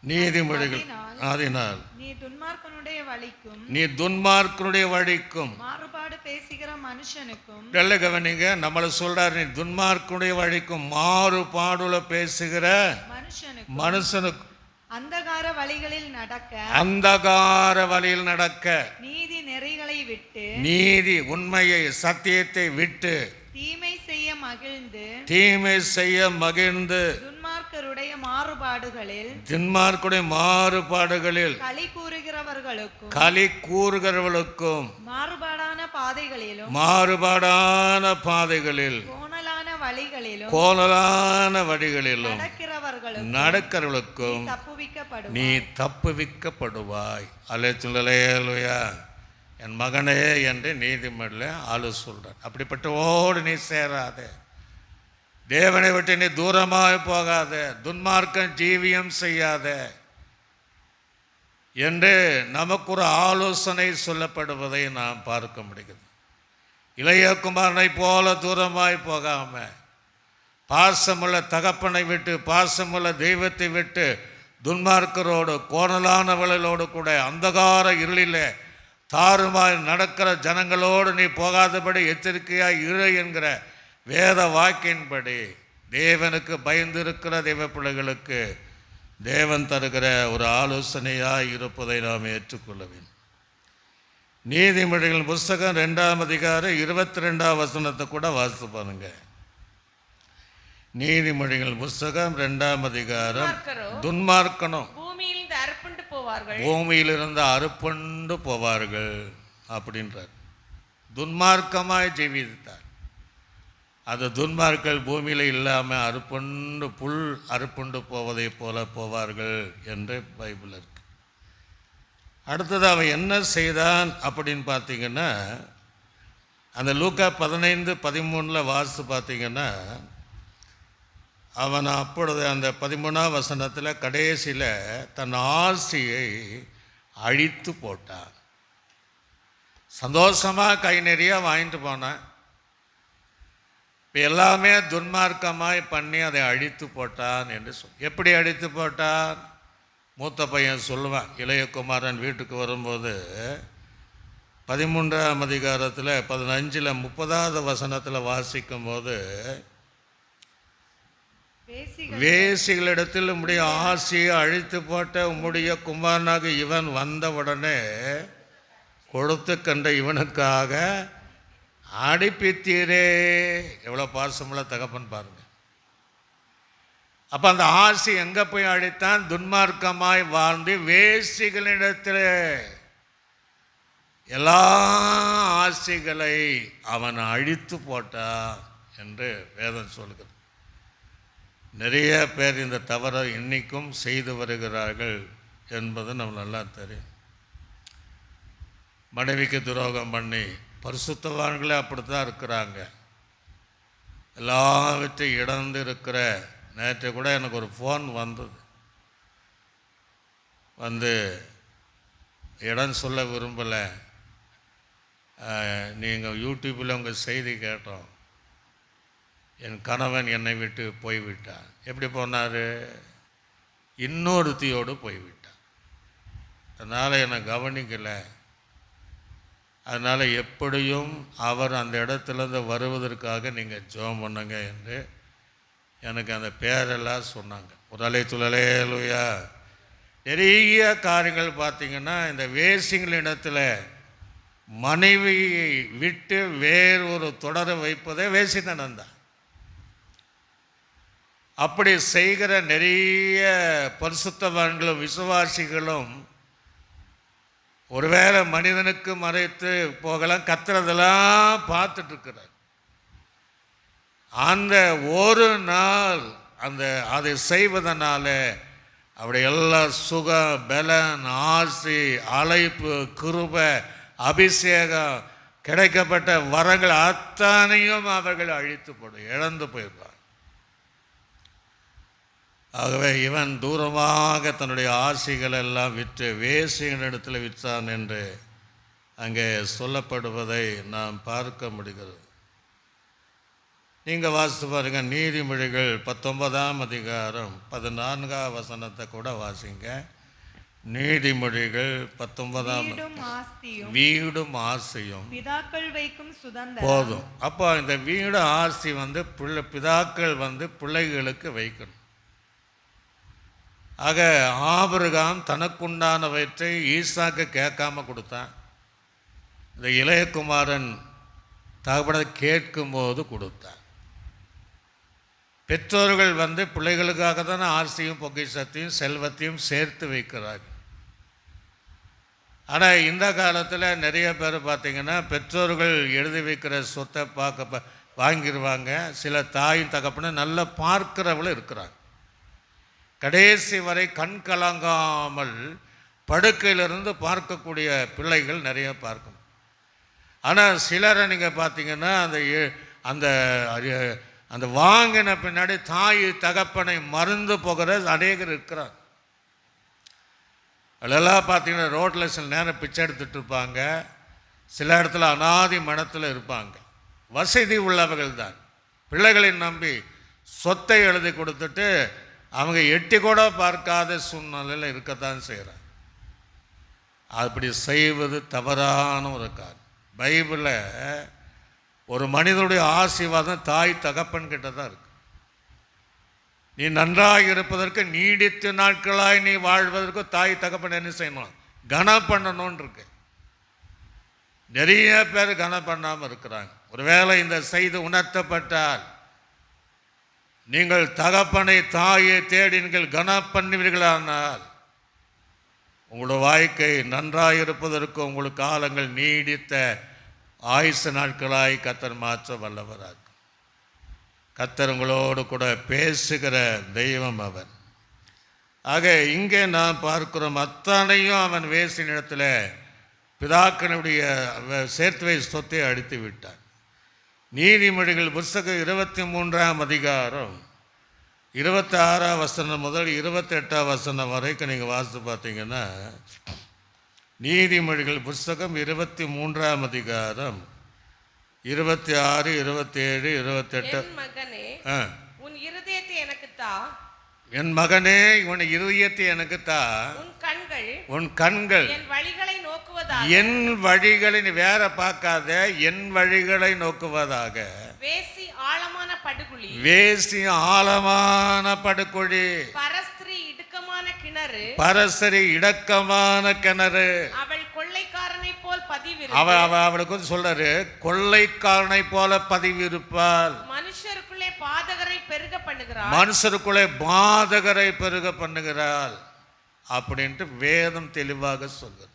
நீதிமொழிகள் ஆதினால் நீ துன்மார்க்கனுடைய வழிக்கும் மாறுபாடு பேசுகிற மனுஷனுக்கும் நல்ல கவனிங்க. நம்மளை சொல்றாரு, நீ துன்மார்க்கனுடைய வழிக்கும் மாறுபாடுல பேசுகிற மனுஷனுக்கு அந்தகார வழியில் நடக்க நீதி நெறிகளை விட்டு நீதி உண்மையை சத்தியத்தை விட்டு தீமை செய்ய மகிழ்ந்து துன்மார்க்கருடைய மாறுபாடுகளில் களி கூறுகிறவர்களுக்கும் மாறுபாடான பாதைகளில் கோணலான வழிகளிலும் நடக்கிறவர்களுக்கும் நீ தப்புவிக்கப்படுவாய். அல்லேலூயா. என் மகனே என்று நீதிமன்றில் ஆளு சொல்கிறார். அப்படிப்பட்டவோடு நீ சேராத, தேவனை விட்டு நீ தூரமாக போகாத, துன்மார்க்கம் ஜீவியம் செய்யாத என்று நமக்கு ஒரு ஆலோசனை சொல்லப்படுவதை நாம் பார்க்க முடிகிறது. இளையகுமாரனை போல தூரமாய் போகாம பாசமுள்ள தகப்பனை விட்டு பாசமுள்ள தெய்வத்தை விட்டு துன்மார்க்கரோடு கோணலானவர்களோடு கூட அந்தகார இருளில் தாறுமாய் நடக்கிற ஜனங்களோடு நீ போகாதபடி எச்சரிக்கையாய் இரு என்கிற வேத வாக்கின்படி தேவனுக்கு பயந்திருக்கிற தெய்வ பிள்ளைகளுக்கு தேவன் தருகிற ஒரு ஆலோசனையாய் இருப்பதை நாம் ஏற்றுக்கொள்ள வேண்டும். நீதிமொழிகள் புஸ்தகம் 2ஆம் அதிகாரம் 22ஆம் வசனத்தை கூட வாசித்து பாருங்க. நீதிமொழிகள் புஸ்தகம் 2ஆம் அதிகாரம் துன்மார்க்கனும் பூமியிலிருந்து அறுப்புண்டு போவார்கள் அப்படின்றார். துன்மார்க்கமாய் ஜீவித்தார். அது துன்மார்க்கள் பூமியில் இல்லாமல் அறுப்புண்டு போவதை போல போவார்கள் என்று பைபிள் இருக்கு. அடுத்தது அவன் என்ன செய்தான் அப்படின்னு பார்த்தீங்கன்னா, அந்த லூக்கா 15:13 வாசித்து பார்த்தீங்கன்னா, அவன் அப்பொழுது அந்த 13ஆம் வசனத்தில் கடைசியில் தன் ஆசையை அழித்து போட்டான். சந்தோஷமாக கை நிறைய வாங்கிட்டு போனான். இப்போ எல்லாமே துன்மார்க்கமாய் பண்ணி அதை அழித்து போட்டான் என்று எப்படி அழித்து போட்டான்? மூத்த பையன் சொல்லுவான். இளையகுமாரன் வீட்டுக்கு வரும்போது 13ஆம் அதிகாரத்தில் 15 30வது வசனத்தில் வாசிக்கும் போது, வேசிகளிடத்தில் உம்முடைய ஆசையை அழித்து போட்ட உம்முடைய குமாரனாக இவன் வந்தவுடனே கொடுத்து கண்ட இவனுக்காக அடிப்பித்தீரே. எவ்வளோ பாசமுள்ள தகப்பன் பாருங்க. அப்போ அந்த ஆசை எங்கே போய் அழித்தான்? துன்மார்க்கமாய் வாழ்ந்து வேசிகளிடத்தில் எல்லா ஆசைகளை அவன் அழித்து போட்டான் என்று வேதம் சொல்கிறது. நிறைய பேர் இந்த தவறை இன்னைக்கும் செய்து வருகிறார்கள் என்பது நம்ம நல்லா தெரியும். மனைவிக்கு துரோகம் பண்ணி பரிசுத்தவான்களே அப்படித்தான் இருக்கிறாங்க. எல்லாவற்றையும் இழந்து இருக்கிற, நேற்று கூட எனக்கு ஒரு ஃபோன் வந்தது, வந்து இடம் சொல்ல விரும்பலை, நீங்கள் யூடியூப்பில் உங்கள் செய்தி கேட்டோம், என் கணவன் என்னை விட்டு போய்விட்டான். எப்படி போனார்? இன்னொருத்தியோடு போய்விட்டான். அதனால் என்னை கவனிக்கலை. அதனால் எப்படியும் அவர் அந்த இடத்துலேருந்து வருவதற்காக நீங்கள் ஜெபம் பண்ணுங்க என்று எனக்கு அந்த பேரெல்லாம் சொன்னாங்க. ஒரு அலைத்துலையா நிறைய காரியங்கள் பார்த்திங்கன்னா, இந்த வேசிங்களிடத்தில் மனைவியை விட்டு வேறு ஒரு தொடர வைப்பதே வேசித்தனம் தான். அப்படி செய்கிற நிறைய பரிசுத்தவான்களும் விசுவாசிகளும் ஒருவேளை மனிதனுக்கு மறைத்து போகலாம், கத்துறதெல்லாம் பார்த்துட்ருக்கிறார். அந்த ஒரு நாள் அதை செய்வதனால அவருடைய எல்லா சுக பலன் ஆசி அழைப்பு கிருபை அபிஷேகம் கிடைக்கப்பட்ட வரங்கள் அத்தனையும் அவர்கள் அழித்து போடும், இழந்து போயிடுவார். ஆகவே இவன் தூரமாக தன்னுடைய ஆசைகள் எல்லாம் விற்று வேசிகளிடத்தில் விற்றான் என்று அங்கே சொல்லப்படுவதை நாம் பார்க்க முடிகிறது. நீங்கள் வாசித்து பாருங்கள், நீதிமொழிகள் 19ஆம் அதிகாரம் 14ஆம் வசனத்தை கூட வாசிங்க. நீதிமொழிகள் 19ஆம் வீடும் ஆசையும் பிதாக்கள் வைக்கும் சுதந்திரம் போதும். அப்போ இந்த வீடு ஆசி பிதாக்கள் பிள்ளைகளுக்கு வைக்கணும். ஆக ஆபிரகாம் தனக்குண்டானவற்றை ஈசாக்கு கேட்காம கொடுத்தான். இந்த இளையகுமாரன் தகப்பனை கேட்கும்போது கொடுத்தான். பெற்றோர்கள் பிள்ளைகளுக்காக தானே ஆசையும் பொக்கிஷத்தையும் செல்வத்தையும் சேர்த்து வைக்கிறார்கள். ஆனால் இந்த காலத்தில் நிறைய பேர் பார்த்திங்கன்னா, பெற்றோர்கள் எழுதி வைக்கிற சொத்தை வாங்கிடுவாங்க. சில தாயும் தகப்பனை நல்லா பார்க்கிறவங்களும் இருக்கிறாங்க. கடைசி வரை கண் கலங்காமல் படுக்கையிலிருந்து பார்க்கக்கூடிய பிள்ளைகள் நிறைய பார்க்கணும். ஆனால் சிலரை நீங்கள் பார்த்தீங்கன்னா, அந்த அந்த வாங்கின பின்னாடி தாய் தகப்பனை மறந்து போகிற அநேகர் இருக்கிறார். அதெல்லாம் பார்த்தீங்கன்னா ரோட்டில் சில நேரம் பிச்சை எடுத்துகிட்டு இருப்பாங்க, சில இடத்துல அனாதி மனத்தில் இருப்பாங்க. வசதி உள்ளவர்கள் தான் பிள்ளைகளை நம்பி சொத்தை எழுதி கொடுத்துட்டு அவங்க எட்டி கூட பார்க்காத சூழ்நிலையில் இருக்கத்தான் செய்கிறாங்க. அப்படி செய்வது தவறான ஒரு காரியம். பைபிளில் ஒரு மனிதனுடைய ஆசீர்வாதம் தாய் தகப்பன் கிட்ட தான் இருக்கு. நீ நன்றாக இருப்பதற்கு, நீடித்த நாட்களாய் நீ வாழ்வதற்கு தாய் தகப்பன் என்ன செய்யணும்? கனம் பண்ணணும்னு இருக்கு. நிறைய பேர் கனம் பண்ணாமல் இருக்கிறாங்க. ஒருவேளை இந்த செய்தி உணர்த்தப்பட்டால், நீங்கள் தகப்பனை தாயை தேடி நீங்கள் கனம் பண்ணுவீர்களானால் உங்களோட வாழ்க்கை நன்றாக இருப்பதற்கு உங்களுக்கு காலங்கள் நீடித்த ஆயுசு நாட்களாய் கர்த்தர் மாற்ற வல்லவராக. கர்த்தர் உங்களோடு கூட பேசுகிற தெய்வம் அவன். ஆக இங்கே நாம் பார்க்கிறோம், அத்தனையும் அவன் வேசின் இடத்துல பிதாக்களுடைய சேர்த்துவை சொத்தை அடித்து விட்டான். நீதிமொழிகள் புத்தகம் 23ஆம் அதிகாரம் 26ஆம் வசனம் முதல் 28ஆம் வசனம் வரைக்கும் நீங்கள் வாசித்து பார்த்தீங்கன்னா, நீதிமொழிகள் புத்தகம் 23ஆம் அதிகாரம் 26, 27, 28. என் மகனே, உன் இருதயத்தை எனக்கு தா. என் மகனே, உன் இருதயத்தை எனக்கு தா. உன் கண்கள் என் வழிகளை நோக்குவதாக. என் வழிகளை நீ வேற பார்க்காத, என் வழிகளை நோக்குவதாக. வேசி ஆழமான படுகுழி, வேசி ஆழமான படுகுழி, பரஸ்திரி இடுக்கமான கிணறு, பரஸ்திரி இடக்கமான கிணறு. அவள் கொள்ளைக்காரனை போல் பதிவிரு. அவளுக்கு சொல்றாரு, கொள்ளைக்காரனை போல பதிவிருப்பாள். மனுஷருக்குள்ளே பாதகரை பெருக பண்ணுகிறாள். மனுஷருக்குள்ளே பாதகரை பெருக பண்ணுகிறாள் அப்படின்ட்டு வேதம் தெளிவாக சொல்லுது.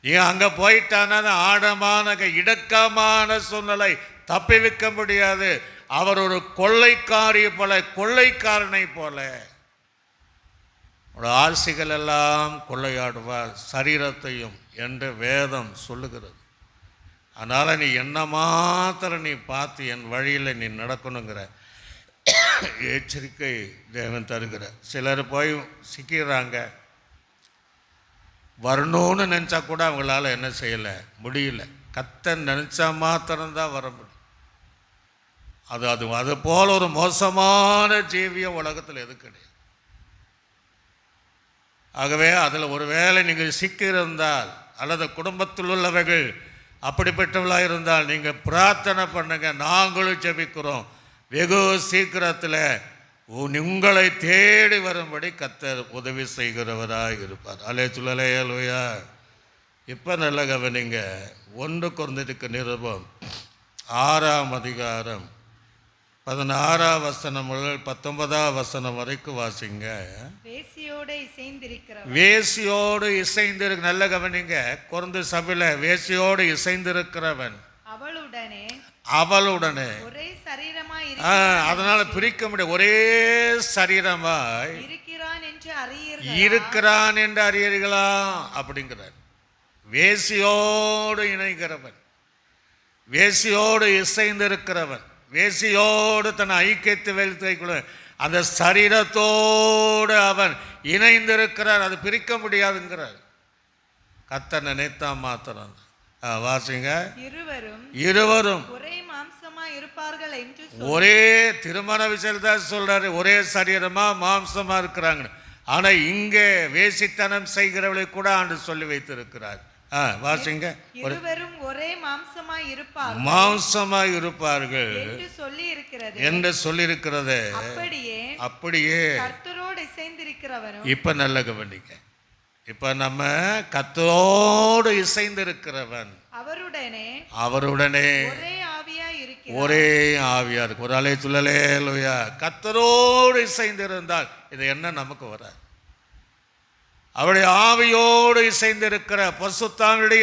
ஏன் அங்க போயிட்டான ஆழமான இடக்கமான சூழ்நிலை தப்பி வைக்க முடியாது. அவர் ஒரு கொள்ளைக்காரியை போல, கொள்ளைக்காரனை போல ஆசைகள் எல்லாம் கொள்ளையாடுவார், சரீரத்தையும் என்று வேதம் சொல்லுகிறது. அதனால் நீ என்ன மாத்திரம் நீ பார்த்து என் வழியில் நீ நடக்கணுங்கிற எச்சரிக்கை தேவன் தருகிற. சிலர் போய் சிக்கிறாங்க, வரணும்னு நினச்சா கூட அவங்களால என்ன செய்யலை, முடியல. கர்த்தர் நினச்சா மாத்திரம்தான் வர முடியும். அது போல் ஒரு மோசமான ஜீவியம் உலகத்தில் எது கிடையாது. ஆகவே அதில் ஒரு வேளை நீங்கள் சிக்கியிருந்தால் அல்லது குடும்பத்தில் உள்ளவர்கள் அப்படிப்பட்டவர்களாக இருந்தால் நீங்கள் பிரார்த்தனை பண்ணுங்க. நாங்களும் ஜெபிக்கிறோம். வெகு சீக்கிரத்தில் உங்களை தேடி வரும்படி கர்த்தர் உதவி செய்கிறவராக இருப்பார். அல்லேலூயா. இப்போ நல்ல கவனிங்க. 1 கொரிந்தியருக்கு நிருபம் 6ஆம் அதிகாரம் 16ஆம் வசனம் முதல் 19ஆம் வசனம் வரைக்கும் வாசிங்க. வேசியோடு இசைந்திருக்கிறவன். வேசியோடு இசைந்திருக்க, நல்ல கவனிங்க. கொரிந்து சபையில் வேசியோடு இசைந்திருக்கிறவன் அவளுடனே ஒரே சரீரமாய் அதனால பிரிக்க முடியும். ஒரே சரீரமாய் இருக்கிறான் என்று அறியீர்களா அப்படிங்கிறார். வேசியோடு இணைகிறவன், வேசியோடு இசைந்திருக்கிறவன், வேசியோடு தன் ஐக்கியத்தை வைத்து அந்த சரீரத்தோடு அவன் இணைந்திருக்கிறார். அது பிரிக்க முடியாதுங்கிறார். கர்த்தர் நினைத்தா மாத்திரம். வாசிங்க. இருவரும் ஒரே மாம்சமா இருப்பார்கள் என்று ஒரே திருமண விஷயத்தான் சொல்றாரு. ஒரே சரீரமா மாம்சமா இருக்கிறாங்க. ஆனா இங்கே வேசித்தனம் செய்கிறவளை கூட ஆண்டு சொல்லி வைத்திருக்கிறார். வாசிங்க. இருவரும் ஒரே மாம்சமா இருப்பார்கள் என்று சொல்லி இருக்கிறது. அப்படியே கர்த்தரோடு இசைந்திருக்கிறவரும். இப்ப நல்ல கவனிங்க. இப்ப நம்ம கர்த்தரோடு இசைந்திருக்கிறவன் அவருடனே ஒரே ஆவியா இருக்கு. ஒரு அலை சொல்லலேலூயா. கர்த்தரோடு இசைந்திருந்தால் இது என்ன நமக்கு வராது. அவருடைய ஆவியோடு இசைந்திருக்கிற பரிசுத்தாவியுடைய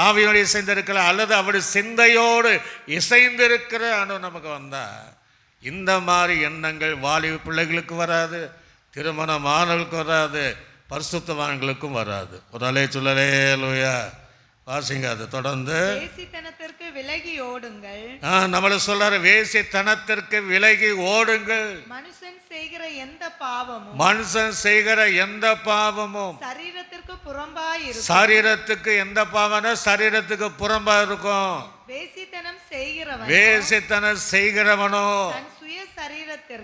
ஆவியோடு இசைந்திருக்கிற அல்லது அவருடைய சிந்தையோடு இசைந்திருக்கிற அனு நமக்கு வந்தா இந்த மாதிரி எண்ணங்கள் வாலிப பிள்ளைகளுக்கு வராது, திருமணமானவர்களுக்கு வராது, பரிசுத்தவான்களுக்கும் வராது. ஒரு அலை சொல்லலேலூயா. வாசிங்க. அது தொடர்ந்து வேசித்தனத்திற்கு விலகி ஓடுங்கள். நம்மள சொல்றாரு, வேசித்தனத்திற்கு விலகி ஓடுங்கள். மனுஷன் செய்கிற எந்த பாவமும் சரீரத்திற்கு புறம்பாய் இருக்கும். சரீரத்துக்கு எந்த பாவம்னா சரீரத்துக்கு புறம்பா இருக்கும். வேசித்தனம் செய்கிறவனோ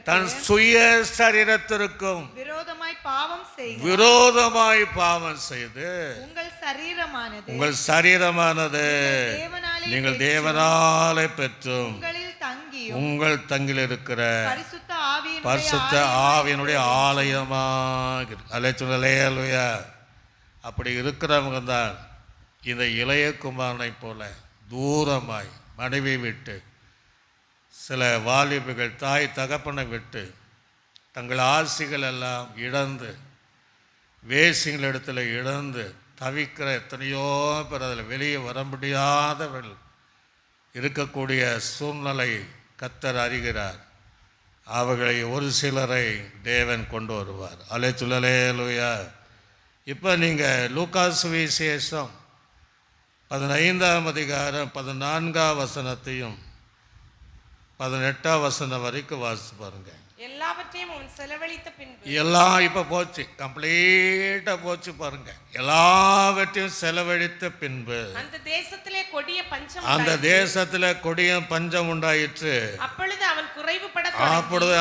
தன் சுய சரீரத்திற்கும் விரோதமாய் பாவம் செய்து உங்கள் சரீரமானது நீங்கள் தேவனாலே பெற்றும் உங்கள் தங்கில் இருக்கிற பரிசுத்த ஆவியினுடைய ஆலயமாக. அல்லேலூயா. அப்படி இருக்கிறவங்க தான் இந்த இளைய குமாரனை போல தூரமாய் மனைவி விட்டு, சில வாலிபர்கள் தாய் தகப்பனை விட்டு தங்கள் ஆசைகள் எல்லாம் இழந்து வேசிகளிடத்தில் இழந்து தவிக்கிற எத்தனையோ பேர் அதில் வெளியே வர முடியாதவர்கள் இருக்கக்கூடிய சூழ்நிலை கர்த்தர் அறிகிறார். அவர்களை ஒரு சிலரை தேவன் கொண்டு வருவார். அல்லேலூயா. இப்போ நீங்கள் லூக்கா சுவிசேஷம் 15ஆம் அதிகாரம் 14ஆம் வசனத்தையும் 18ஆம் வசனம் வரைக்கும் வாசித்து பாருங்க. எல்லாவற்றையும் அவன் செலவழித்த பின்பு எல்லாம் இப்போ போச்சு, கம்ப்ளீட்டாக போச்சு பாருங்க. எல்லாவற்றையும் செலவழித்த பின்பு அந்த தேசத்திலே கொடிய பஞ்சம் உண்டாயிற்று. அப்பொழுது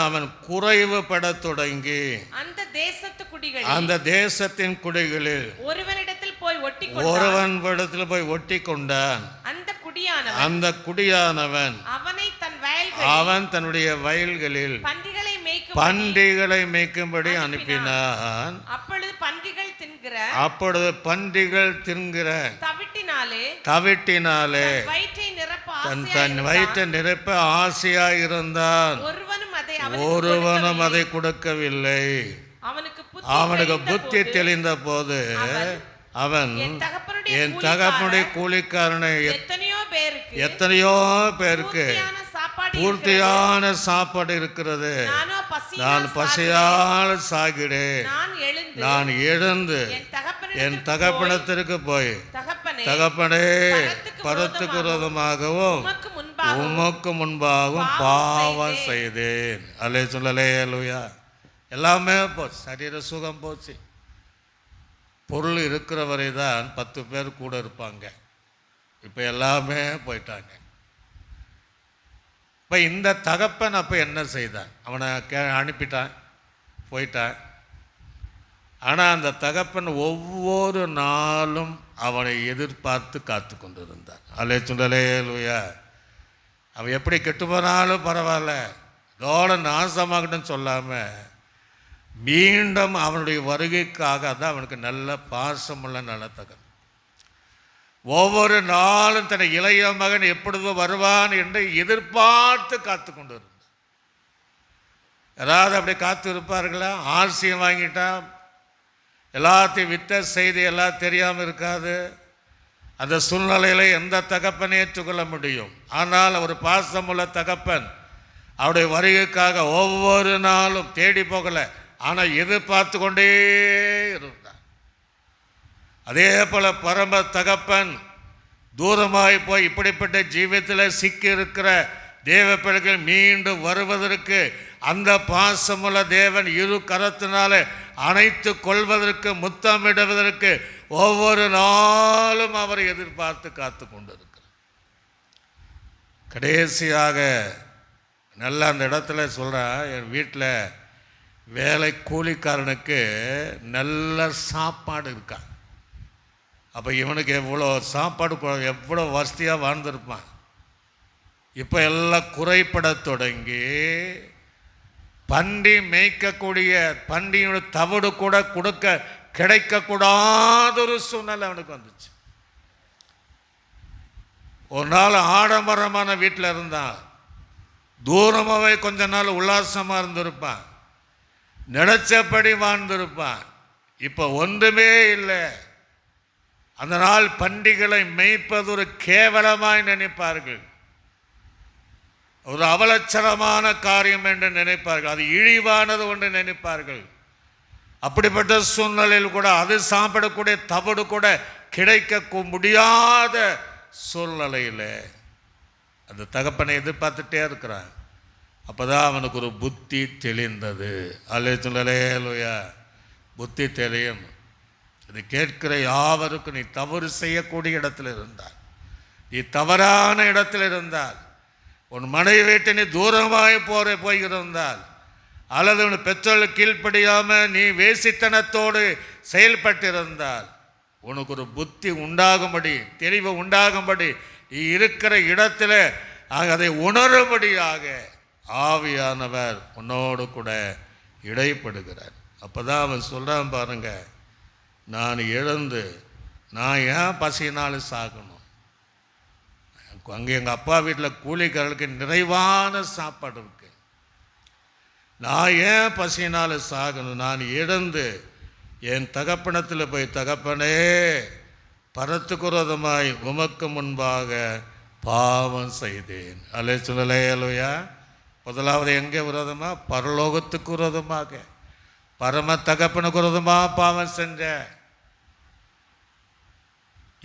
அவன் குறைவுபட தொடங்கி அந்த தேசத்தின் குடிகளில் ஒருவனிடத்தில் போய் ஒட்டி கொண்டான். அந்த குடியானவன் அவன் தன்னுடைய வயல்களில் பன்றிகளை மேய்க்கும்படி அனுப்பினான். அப்பொழுது பன்றிகள் தின்கிற தவிட்டினாலே தன் வயிற்றை நிரப்ப ஆசையாய் இருந்தான். ஒருவனும் அதை கொடுக்கவில்லை. அவனுக்கு புத்தி தெளிந்த போது அவன் என் தகப்பனுடைய கூலிக்காரனை எத்தனையோ பேருக்கு பூர்த்தியான சாப்பாடு இருக்கிறது, நான் பசியால் சாகிறேன். நான் எழுந்து என் தகப்பனத்திற்கு போய், தகப்பனே பரத்துக்கு விரோதமாகவும் உமக்கு முன்பாகவும் பாவம் செய்தேன். அல்லே சொல்லலே அல்லேலூயா. எல்லாமே போச்சு, சரீர சுகம் போச்சு. பொருள் இருக்கிற வரை தான் 10 பேர் கூட இருப்பாங்க. இப்போ எல்லாமே போயிட்டாங்க. இப்போ இந்த தகப்பன் அப்போ என்ன செய்தான்? அவனை அனுப்பிட்டான், போயிட்டான். ஆனால் அந்த தகப்பன் ஒவ்வொரு நாளும் அவனை எதிர்பார்த்து காத்து கொண்டு இருந்தான். அல்லே சொல்லலேலூயா. அவன் எப்படி கெட்டு போனாலும் பரவாயில்ல, இதோட நாசமாகட்டும்னு சொல்லாமல் மீண்டும் அவனுடைய வருகைக்காக தான் அவனுக்கு நல்ல பாசமுள்ள நல்ல தகப்பன். ஒவ்வொரு நாளும் தன்னை இளைய மகன் எப்பொழுது வருவான் என்று எதிர்பார்த்து காத்து கொண்டு இருந்தான். யாராவது அப்படி காத்து இருப்பார்களா? ஆசியம் வாங்கிட்டான், எல்லாத்தையும் வித்த செய்தி எல்லாம் தெரியாமல் இருக்காது. அந்த சூழ்நிலையில் எந்த தகப்பனை ஏற்றுக்கொள்ள முடியும்? ஆனால் ஒரு பாசமுள்ள தகப்பன் அவருடைய வருகைக்காக ஒவ்வொரு நாளும் தேடி போகலை, ஆனால் எதிர்பார்த்து கொண்டே இருந்தான். அதே போல பரம தகப்பன் தூரமாய் போய் இப்படிப்பட்ட ஜீவியத்தில் சிக்கி இருக்கிற தேவ பிள்ளைகள் மீண்டும் வருவதற்கு அந்த பாசமுள்ள தேவன் இரு கரத்தினால அணைத்து கொள்வதற்கு, முத்தமிடுவதற்கு ஒவ்வொரு நாளும் அவர் எதிர்பார்த்து காத்து கொண்டிருக்கிறார். கடைசியாக நல்லா அந்த இடத்துல சொல்கிறேன், என் வீட்டில் வேலை கூலிக்காரனுக்கு நல்ல சாப்பாடு இருக்கா. அப்போ இவனுக்கு எவ்வளோ சாப்பாடு, எவ்வளோ வசதியாக வாழ்ந்திருப்பான். இப்போ எல்லாம் குறைபட தொடங்கி பன்றி மேய்க்கக்கூடிய பன்றியோட தவிடு கூட கொடுக்க கிடைக்கக்கூடாத ஒரு சூழ்நிலை அவனுக்கு வந்துச்சு. ஒரு நாள் ஆடம்பரமான வீட்டில் இருந்தான், தூரமாகவே கொஞ்ச நாள் உல்லாசமாக இருந்திருப்பான், நினைச்சபடி வாழ்ந்திருப்பான். இப்போ ஒன்றுமே இல்லை. அந்த நாள் பண்டிகளை மேய்ப்பது ஒரு கேவலமாய் நினைப்பார்கள், ஒரு அவலட்சணமான காரியம் என்று நினைப்பார்கள், அது இழிவானது ஒன்று நினைப்பார்கள். அப்படிப்பட்ட சூழ்நிலையில் கூட அது சாப்பிடக்கூடிய தவிடு கூட கிடைக்க முடியாத சூழ்நிலையில் அந்த தகப்பனை எதிர்பார்த்துட்டே இருக்கிறான். அப்போதான் அவனுக்கு ஒரு புத்தி தெளிந்தது. அல்லேலூயா. புத்தி தெரியும். இது கேட்கிற யாவருக்கும் நீ தவறு செய்யக்கூடிய இடத்துல இருந்தால், நீ தவறான இடத்துல இருந்தால், உன் மனைவி வீட்டை நீ தூரமாய் போயிருந்தால், அல்லது உன் பெற்றோர்கள் கீழ்ப்படியாமல் நீ வேசித்தனத்தோடு செயல்பட்டிருந்தால், உனக்கு ஒரு புத்தி உண்டாகும்படி, தெளிவு உண்டாகும்படி, நீ இருக்கிற இடத்துல அதை உணரும்படியாக ஆவியானவர் உன்னோடு கூட இடைப்படுகிறார். அப்போ தான் அவன் சொல்கிறான் பாருங்க, நான் எழுந்து நான் ஏன் பசியினாலும் சாகணும்? அங்கே எங்கள் அப்பா வீட்டில் கூலிக்காரர்களுக்கு நிறைவான சாப்பாடு இருக்கு, நான் ஏன் பசியினாலும் சாகணும்? நான் எழுந்து என் தகப்பனத்தில் போய், தகப்பனே பரத்துக்குரோதமாய் உமக்கு முன்பாக பாவம் செய்தேன். அல்லேலூயா. முதலாவது எங்கே விரோதமா? பரலோகத்துக்கு விரோதமாக, பரம தகப்பனுக்கு விரோதமாக பாவம் செஞ்ச.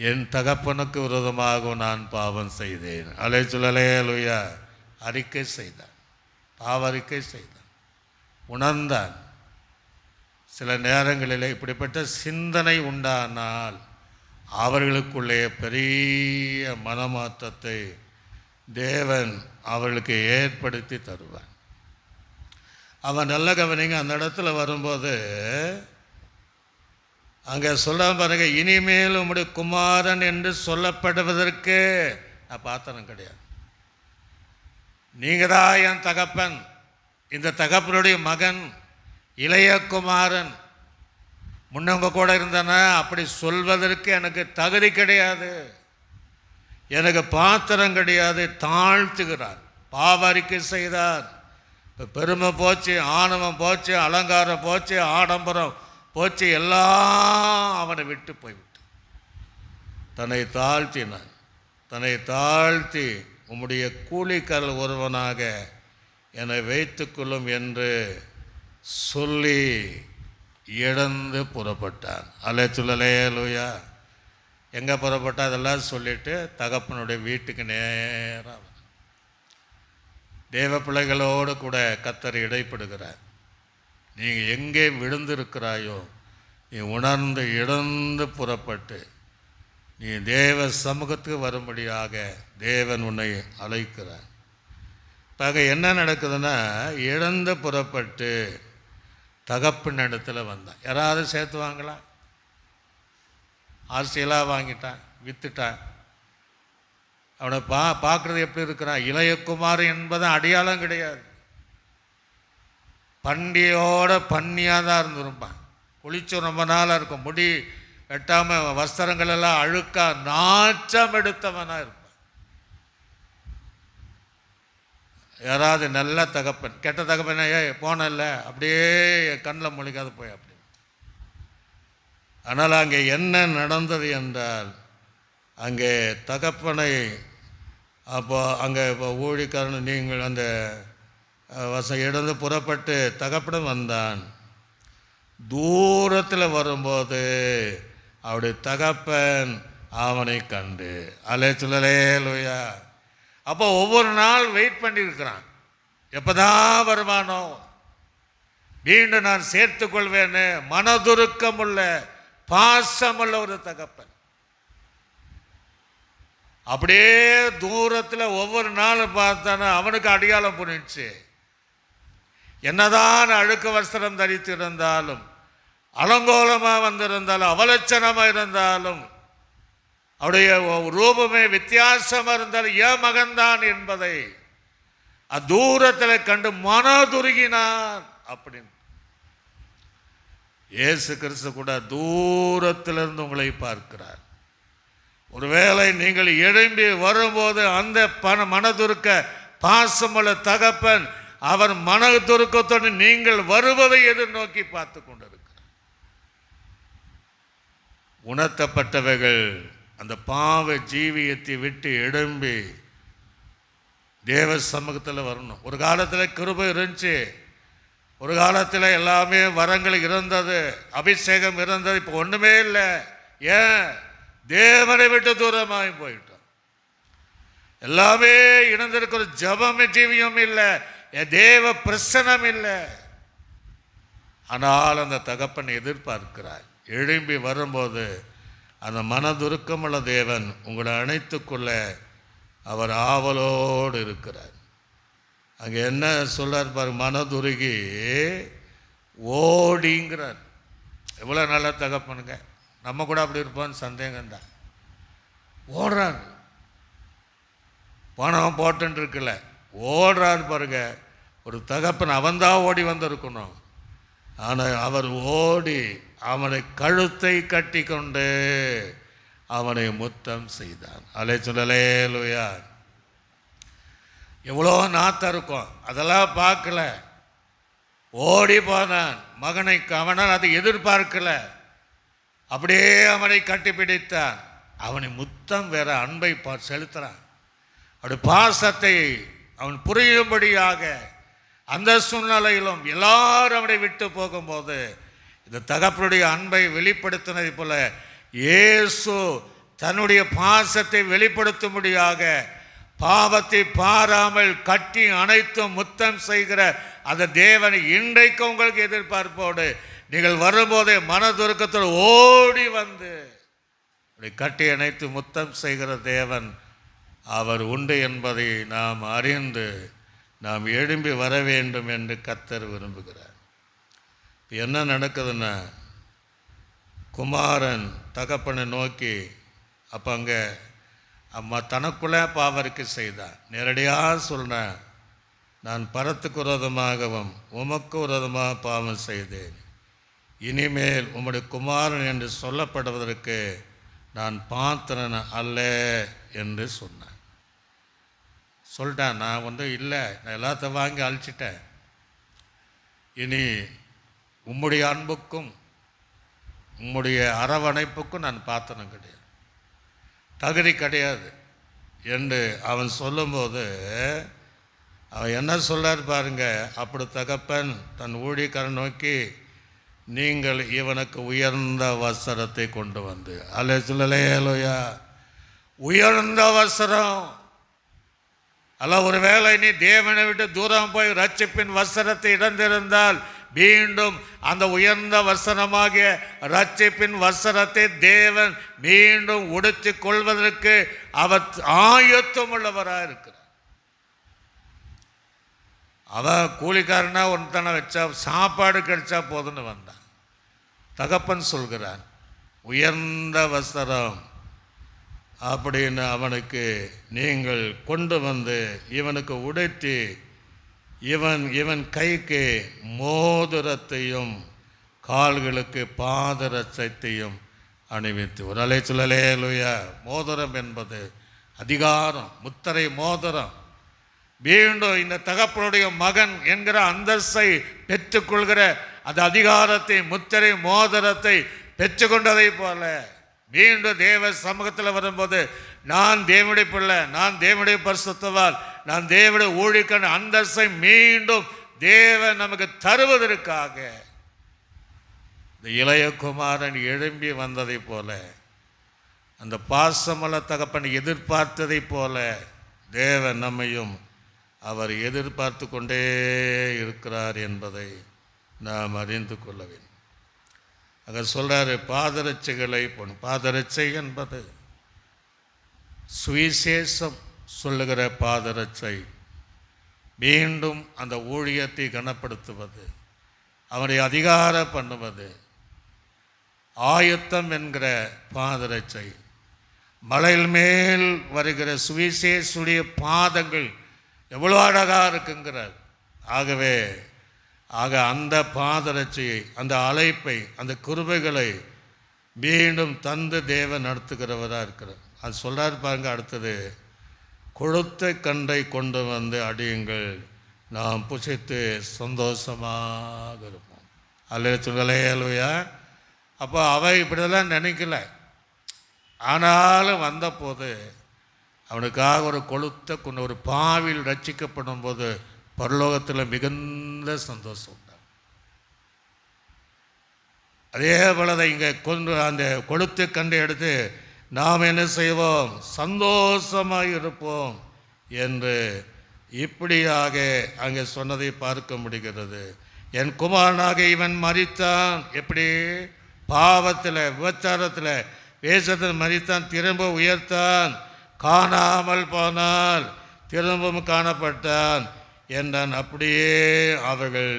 என் தகப்பனுக்கு விரோதமாக நான் பாவம் செய்தேன். அல்லேலூயா. அறிக்கை செய்தான், பாவ அறிக்கை செய்தான், உணர்ந்தான். சில நேரங்களில் இப்படிப்பட்ட சிந்தனை உண்டானால் அவர்களுக்குள்ளே பெரிய மனமாற்றத்தை தேவன் அவர்களுக்கு ஏற்படுத்தி தருவான். அவன் நல்ல கவனிங்க, அந்த இடத்துல வரும்போது அங்கே சொல்ல பாருங்க, இனிமேல் உம்முடைய குமாரன் என்று சொல்லப்படுவதற்கு நான் பாத்திரம் கிடையாது, நீங்கள் தான் என் தகப்பன், இந்த தகப்பனுடைய மகன், இளைய குமாரன், முன்னவங்க கூட இருந்தன, அப்படி சொல்வதற்கு எனக்கு தகுதி கிடையாது, எனக்கு பாத்திரம் கிடையாது. தாழ்த்துகிறார், பாவ அறிக்கை செய்தார். இப்போ பெருமை போச்சு, ஆணவம் போச்சு, அலங்காரம் போச்சு, ஆடம்பரம் போச்சு, எல்லாம் அவனை விட்டு போய்விட்டு தன்னை தாழ்த்தினான். தன்னை தாழ்த்தி உம்முடைய கூலிக்காரர் ஒருவனாக என்னை வைத்துக்கொள்ளும் என்று சொல்லி இழந்து புறப்பட்டான். அல்லேலூயா. எங்கே புறப்பட்டா அதெல்லாம் சொல்லிவிட்டு தகப்பனுடைய வீட்டுக்கு நேராக தேவ பிள்ளைகளோடு கூட கர்த்தர் இடைப்படுகிறார். நீங்கள் எங்கே விழுந்திருக்கிறாயோ நீ உணர்ந்து இடந்து புறப்பட்டு நீ தேவ சமூகத்துக்கு வரும்படியாக தேவன் உன்னை அழைக்கிறார். இப்போ என்ன நடக்குதுன்னா, இழந்து புறப்பட்டு தகப்பின் இடத்துல வந்தான். யாராவது சேர்த்துவாங்களா? ஆசையெல்லாம் வாங்கிட்டான், விற்றுட்டான். அவனை பார்க்குறது எப்படி இருக்கிறான்? இளையகுமார் என்பது அடையாளம் கிடையாது. பண்டியோட பன்னியாக தான் இருந்திருப்பான். குளிச்சு ரொம்ப நாளாக இருக்கும், முடி வெட்டாமல் வஸ்திரங்கள் எல்லாம் அழுக்கா நாச்சம் எடுத்தவனாக இருப்பான். யாராவது நல்ல தகப்பன், கெட்ட தகப்பன், போனல அப்படியே கண்ணில் முழிக்காது போய் அப்படி. ஆனால் அங்கே என்ன நடந்தது என்றால், அங்கே தகப்பனை அப்போ அங்கே இப்போ ஊழிக்காரன் நீங்கள் அந்த இடந்து புறப்பட்டு தகப்பனும் வந்தான். தூரத்தில் வரும்போது அவருடைய தகப்பன் அவனை கண்டு அல்லேலூயா. அப்போ ஒவ்வொரு நாள் வெயிட் பண்ணியிருக்கிறான், எப்போதான் வருவானோ, மீண்டும் நான் சேர்த்துக்கொள்வேன்னு. மனதுருக்கமுள்ள பாசமுள்ள ஒரு தகப்பன். அப்படியே தூரத்தில் ஒவ்வொரு நாளும் பார்த்தானா அவனுக்கு அடையாளம் புரிஞ்சிச்சு. என்னதான் அழுக்கு வஸ்திரம் தரித்து இருந்தாலும், அலங்கோலமாக வந்திருந்தாலும், அவலட்சணமாக இருந்தாலும், அவருடைய ரூபமே வித்தியாசமாக இருந்தாலும் என் மகன்தான் என்பதை தூரத்தில் கண்டு மனதுருகினான். அப்படின்னு இயேசு கிறிஸ்து கூட தூரத்திலிருந்து உங்களை பார்க்கிறார். ஒருவேளை நீங்கள் எழும்பி வரும்போது அந்த மனதுருக்க பாசமுள்ள தகப்பன் அவர் மனதுருக்கத்தோடு நீங்கள் வருவதை எதிர்நோக்கி பார்த்து கொண்டிருக்கிறார். உணர்த்தப்பட்டவைகள் அந்த பாவ ஜீவியத்தை விட்டு எழும்பி தேவ சமூகத்தில் வரணும். ஒரு காலத்தில் கிருபை இருந்துச்சு, ஒரு காலத்தில் எல்லாமே வரங்கள் இருந்தது, அபிஷேகம் இருந்தது. இப்போ ஒன்றுமே இல்லை. ஏன்? தேவனை விட்டு தூரமாகி போயிட்டோம். எல்லாமே இணைந்திருக்கிற ஜபம் ஜீவியம் இல்லை, தேவ பிரசனம் இல்லை. ஆனால் அந்த தகப்பன் எதிர்பார்க்கிறார். எழும்பி வரும்போது அந்த மனதுருக்கமுள்ள தேவன் உங்களை அணைத்துக்கொள்ள அவர் ஆவலோடு இருக்கிறார். அங்கே என்ன சொல்றார் பாரு, மனதுருகி ஓடிங்கிறார். எவ்வளோ நல்ல தகப்பனுங்க. நம்ம கூட அப்படி இருப்போம்னு சந்தேகம்தான். ஓடுறார், பணம் போட்டுன்னு இருக்குல்ல, ஓடுறார் பாருங்க. ஒரு தகப்பன் அவன்தான் ஓடி வந்திருக்கணும். ஆனால் அவர் ஓடி அவனை கழுத்தை கட்டி கொண்டு அவனை முத்தம் செய்தான். அல்லேலூயா. எவ்வளோ நாத்தம் இருக்கும், அதெல்லாம் பார்க்கல. ஓடி போனான் மகனை. அவனால் அதை எதிர்பார்க்கல. அப்படியே அவனை கட்டி பிடித்தான். அவனை முத்தம் வேற அன்பை செலுத்துறான். அவருடைய பாசத்தை அவன் புரியும்படியாக அந்த சூழ்நிலையிலும் எல்லாரும் அவனை விட்டு போகும்போது இந்த தகப்பனுடைய அன்பை வெளிப்படுத்தினதை போல இயேசு தன்னுடைய பாசத்தை வெளிப்படுத்தும்படியாக பாவத்தை பாராமல் கட்டி அனைத்தும் முத்தம் செய்கிற அந்த தேவனை இன்றைக்கு உங்களுக்கு எதிர்பார்ப்போடு நீங்கள் வரும்போதே மனதுருக்கத்தோடு ஓடி வந்து கட்டி அணைத்து முத்தம் செய்கிற தேவன் அவர் உண்டு என்பதை நாம் அறிந்து நாம் எழும்பி வர வேண்டும் என்று கர்த்தர் விரும்புகிறார். என்ன நடக்குதுன்னா, குமாரன் தகப்பனை நோக்கி அப்போ அங்கே அம்மா தனக்குள்ளே பாவருக்கு செய்தான். நேரடியாக சொல்கிறேன், நான் பரத்துக்கு விரோதமாகவும் உமக்கு விரோதமாக பாவம் செய்தேன். இனிமேல் உம்முடைய குமாரன் என்று சொல்லப்படுவதற்கு நான் பாத்திரன் அல்ல என்று சொன்னேன். சொல்லிட்டேன், நான் இல்லை, நான் எல்லாத்தையும் வாங்கி அழிச்சிட்டேன். இனி உம்முடைய அன்புக்கும் உம்முடைய அரவணைப்புக்கும் நான் பாத்திரம் கிடையாது, தகுதி கிடையாது என்று அவன் சொல்லும்போது அவன் என்ன சொல்றார் பாருங்க. அப்படி தகப்பன் தன் ஊழியக்காரன் நோக்கி, நீங்கள் இவனுக்கு உயர்ந்த வஸ்திரத்தை கொண்டு வந்து, அல்லேலூயா, உயர்ந்த வஸ்திரம் அல்ல. ஒருவேளை நீ தேவனை விட்டு தூரம் போய் ரட்சிப்பின் வஸ்திரத்தை இழந்திருந்தால் மீண்டும் அந்த உயர்ந்த வஸ்திரமாகிய ரட்சிப்பின் வஸ்திரத்தை தேவன் மீண்டும் உடுத்திக் கொள்வதற்கு அவர் ஆயத்தம் உள்ளவராக இருக்கிறார். அவன் கூலிக்காரனா ஒருத்தனை வச்சா சாப்பாடு கிடைச்சா போதுன்னு வந்தான். தகப்பன் சொல்கிறான், உயர்ந்த வஸ்திரம் அப்படின்னு அவனுக்கு நீங்கள் கொண்டு வந்து இவனுக்கு உடுத்தி இவன் கைக்கு மோதிரத்தையும் கால்களுக்கு பாதரட்சத்தையும் அணிவித்து. ஒரு அல்லேலூயா. மோதிரம் என்பது அதிகாரம், முத்திரை மோதிரம். மீண்டும் இந்த தகப்பனுடைய மகன் என்கிற அந்தஸ்தை பெற்றுக்கொள்கிற அந்த அதிகாரத்தை, முத்திரை மோதிரத்தை பெற்றுக்கொண்டதை போல மீண்டும் தேவ சமூகத்தில் வரும்போது நான் தேவனுடைய பிள்ளை, நான் தேவனுடைய பரிசுத்தவான், நான் தேவனுடைய ஊழியக்காரன் அந்தஸ்தை மீண்டும் தேவன் நமக்கு தருவதற்காக இந்த இளைய குமாரன் எழும்பி வந்ததை போல, அந்த பாசமல தகப்பன் எதிர்பார்த்ததை போல தேவன் நம்மையும் அவர் எதிர்பார்த்து கொண்டே இருக்கிறார் என்பதை நாம் அறிந்து கொள்ள வேண்டும். அங்கே சொல்கிறாரு, பாதரட்சைகளை பாதரட்சை என்பது சுவிசேஷம் சொல்லுகிற பாதரட்சை. மீண்டும் அந்த ஊழியத்தை கனப்படுத்துவது, அவனை அதிகார பண்ணுவது, ஆயத்தம் என்கிற பாதரட்சை. மலையில் மேல் வருகிற சுவிசேஷுடைய பாதங்கள் எவ்வளோ அழகாக இருக்குங்கிறார். ஆக அந்த பாதரட்சியை, அந்த அழைப்பை, அந்த கிருபைகளை மீண்டும் தந்து தேவன் நடத்துகிறவராக இருக்கிறார். அது சொல்கிறாரு பாருங்க. அடுத்தது, கொழுத்த கன்றை கொண்டு வந்து அடியுங்கள், நாம் புசித்து சந்தோஷமாக இருப்போம். அல்லேலூயா. அப்போ அவை இப்படியெல்லாம் நினைக்கல. ஆனாலும் வந்தபோது அவனுக்காக ஒரு கொழுத்த கொண்டு ஒரு பாவில் ரட்சிக்கப்படும் போது பரலோகத்தில் மிகுந்த சந்தோஷம் உண்டாகும். அதே போல தான் இங்கே கொண்டு அந்த கொழுத்த கண்டை எடுத்து நாம் என்ன செய்வோம், சந்தோஷமாக இருப்போம் என்று இப்படியாக அங்கே சொன்னதை பார்க்க முடிகிறது. என் குமாரனாக இவன் மரித்தான். எப்படி? பாவத்தில், விபச்சாரத்தில், வேஷத்தில் மரித்தான், திரும்ப உயர்த்தான், காணாமல் போனால் திரும்பவும் காணப்பட்டான் என்றான். அப்படியே அவர்கள்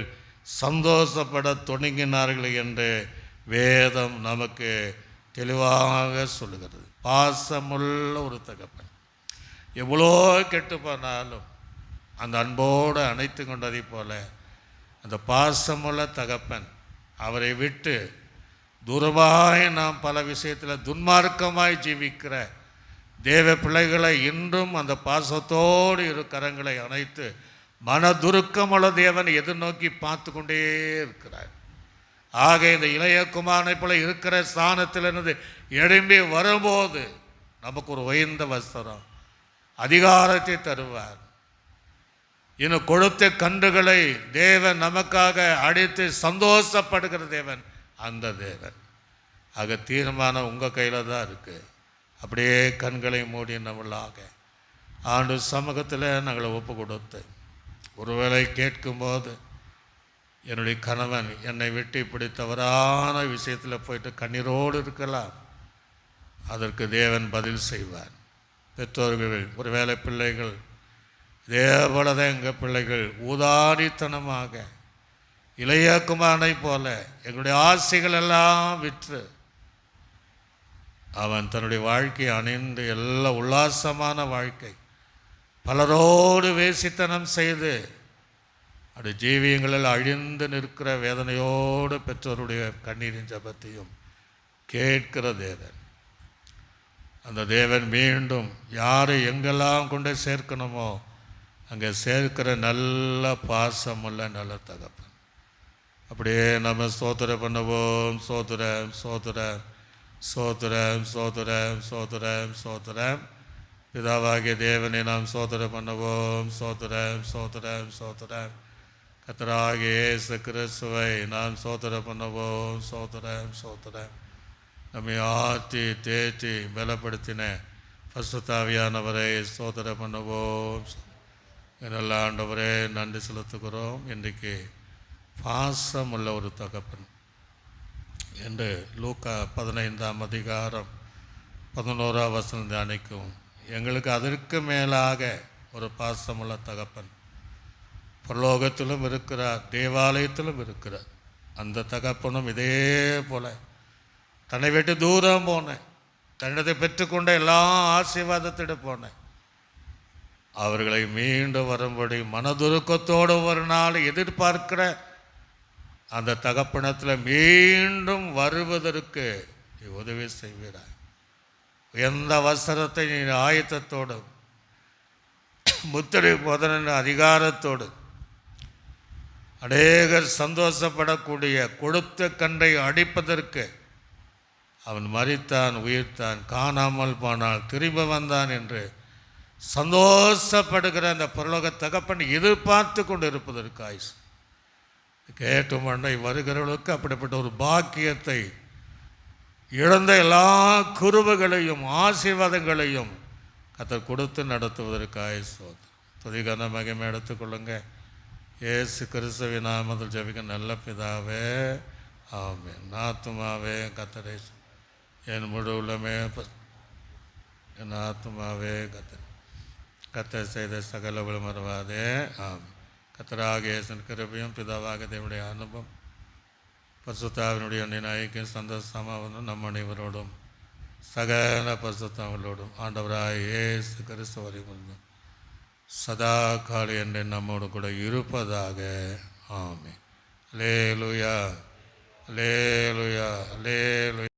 சந்தோஷப்பட தொடங்கினார்கள் என்று வேதம் நமக்கு தெளிவாக சொல்லுகிறது. பாசமுள்ள ஒரு தகப்பன் எவ்வளோ கெட்டு போனாலும் அந்த அன்போடு அணைத்து கொண்டதை போல அந்த பாசமுள்ள தகப்பன் அவரை விட்டு தூரமாய் நாம் பல விஷயத்தில் துன்மார்க்கமாய் ஜீவிக்கிற தேவ பிள்ளைகளை இன்றும் அந்த பாசத்தோடு இரு கரங்களை அணைத்து மனதுருக்கமுள்ள தேவன் எதிர்நோக்கி பார்த்து கொண்டே இருக்கிறார். ஆக இந்த இளைய குமாரனை போல இருக்கிற ஸ்தானத்திலிருந்து எழும்பி வரும்போது நமக்கு ஒரு உயர்ந்த வஸ்திரம், அதிகாரத்தை தருவார். இன்னும் கொழுத்த கன்றுகளை தேவன் நமக்காக அடித்து சந்தோஷப்படுகிற தேவன் அந்த தேவன். ஆக தீர்மானம் உங்கள் கையில் தான் இருக்குது. அப்படியே கண்களை மூடினவர்களாக ஆண்டு சமூகத்தில் நாங்கள் ஒப்பு கொடுத்து, ஒருவேளை கேட்கும்போது என்னுடைய கணவன் என்னை விட்டு இப்படி தவறான விஷயத்தில் போயிட்டு கண்ணீரோடு இருக்கலாம், அதற்கு தேவன் பதில் செய்வார். பெற்றோர்கள், ஒருவேளை பிள்ளைகள் இதே போல தான் எங்கள் பிள்ளைகள் ஊதாரித்தனமாக இளைய குமாரனை போல எங்களுடைய ஆசைகள் எல்லாம் விற்று அவன் தன்னுடைய வாழ்க்கையை அணிந்து எல்லாம் உல்லாசமான வாழ்க்கை, பலரோடு வேசித்தனம் செய்து அது ஜீவியங்களில் அழிந்து நிற்கிற வேதனையோடு பெற்றோருடைய கண்ணீரின் ஜபத்தையும் கேட்கிற தேவன். அந்த தேவன் மீண்டும் யாரை எங்கெல்லாம் கொண்டு சேர்க்கணுமோ அங்கே சேர்க்கிற நல்ல பாசமுள்ள நல்ல தகப்பன். அப்படியே நம்ம ஸ்தோத்திரம் பண்ணுவோம். ஸ்தோத்திரம், ஸ்தோத்திரம், ஸ்தோத்திரம், ஸ்தோத்திரம், ஸ்தோத்திரம், ஸ்தோத்திரம். பிதாவாகிய தேவனை நாம் ஸ்தோத்திரம் பண்ணுவோம். ஸ்தோத்திரம், ஸ்தோத்திரம், ஸ்தோத்திரம். கர்த்தராகிய இயேசு கிறிஸ்துவை நாம் சோதனை பண்ணுவோம். சோதனை நம்மை ஆற்றி தேற்றி பலப்படுத்தின பரிசுத்தாவியானவரை சோதனை பண்ணுவோம். நல்ல ஆண்டவரே நன்றி செலுத்துகிறோம். இன்றைக்கு பாசமுள்ள ஒரு தகப்பன் என்று லூக்கா 15ஆம் அதிகாரம் 11ஆம் வசனம் தியானிக்கும். எங்களுக்கு அதற்கு மேலாக ஒரு பாசமுள்ள தகப்பன் பரலோகத்திலும் இருக்கிறார், தேவாலயத்திலும் இருக்கிறார். அந்த தகப்பனும் இதே போல் தன்னை விட்டு தூரம் போனேன், தன்னிடத்தை பெற்றுக்கொண்ட எல்லா ஆசீர்வாதத்திடம் போனேன், அவர்களை மீண்டும் வரும்படி மனதுருக்கத்தோடு ஒரு நாள் எதிர்பார்க்கிற அந்த தகப்பனத்தில் மீண்டும் வருவதற்கு நீ உதவி செய்வீராய். எந்த அவசரத்தை நீ ஆயத்தத்தோடு முத்திரை போதன அதிகாரத்தோடு அநேகர் சந்தோஷப்படக்கூடிய கொடுத்த கன்றை அடிப்பதற்கு அவன் மரித்தான், உயிர்த்தான், காணாமல் போனால் திரும்ப வந்தான் என்று சந்தோஷப்படுகிற அந்த பரலோக தகப்பன் எதிர்பார்த்து கொண்டு இருப்பதற்கு ஆயுசு கேட்டு மண்ணை வருகிறவர்களுக்கு அப்படிப்பட்ட ஒரு பாக்கியத்தை இழந்த எல்லா குருவுகளையும் ஆசீர்வாதங்களையும் கர்த்தர் கொடுத்து நடத்துவதற்கு ஆயுசு. துதிகன மகிமை எடுத்துக்கொள்ளுங்க. இயேசு கிறிஸ்துவின் நாமத்தில் ஜெபிக்க நல்ல பிதாவே, ஆமென். ஆத்துமாவே கர்த்தரை என் முழு உள்ளமே என் ஆத்துமாவே கர்த்தர் செய்த சகல மறவாதே, ஆமென். கர்த்தராகிய இயேசுவின் கிருபையும் பிதாவாக தேவனுடைய அனுபவம் பரிசுத்தாவினுடைய ஐக்கியம் சந்தோஷமாகவும் நம் அனைவரோடும் சகல பரிசுத்தங்களோடும் ஆண்டவராய் இயேசு கிறிஸ்து வரைக்கும் சதா காலை என்று நம்மோடு கூட இருப்பதாக, ஆமென். அல்லேலூயா, அல்லேலூயா, அல்லேலூயா.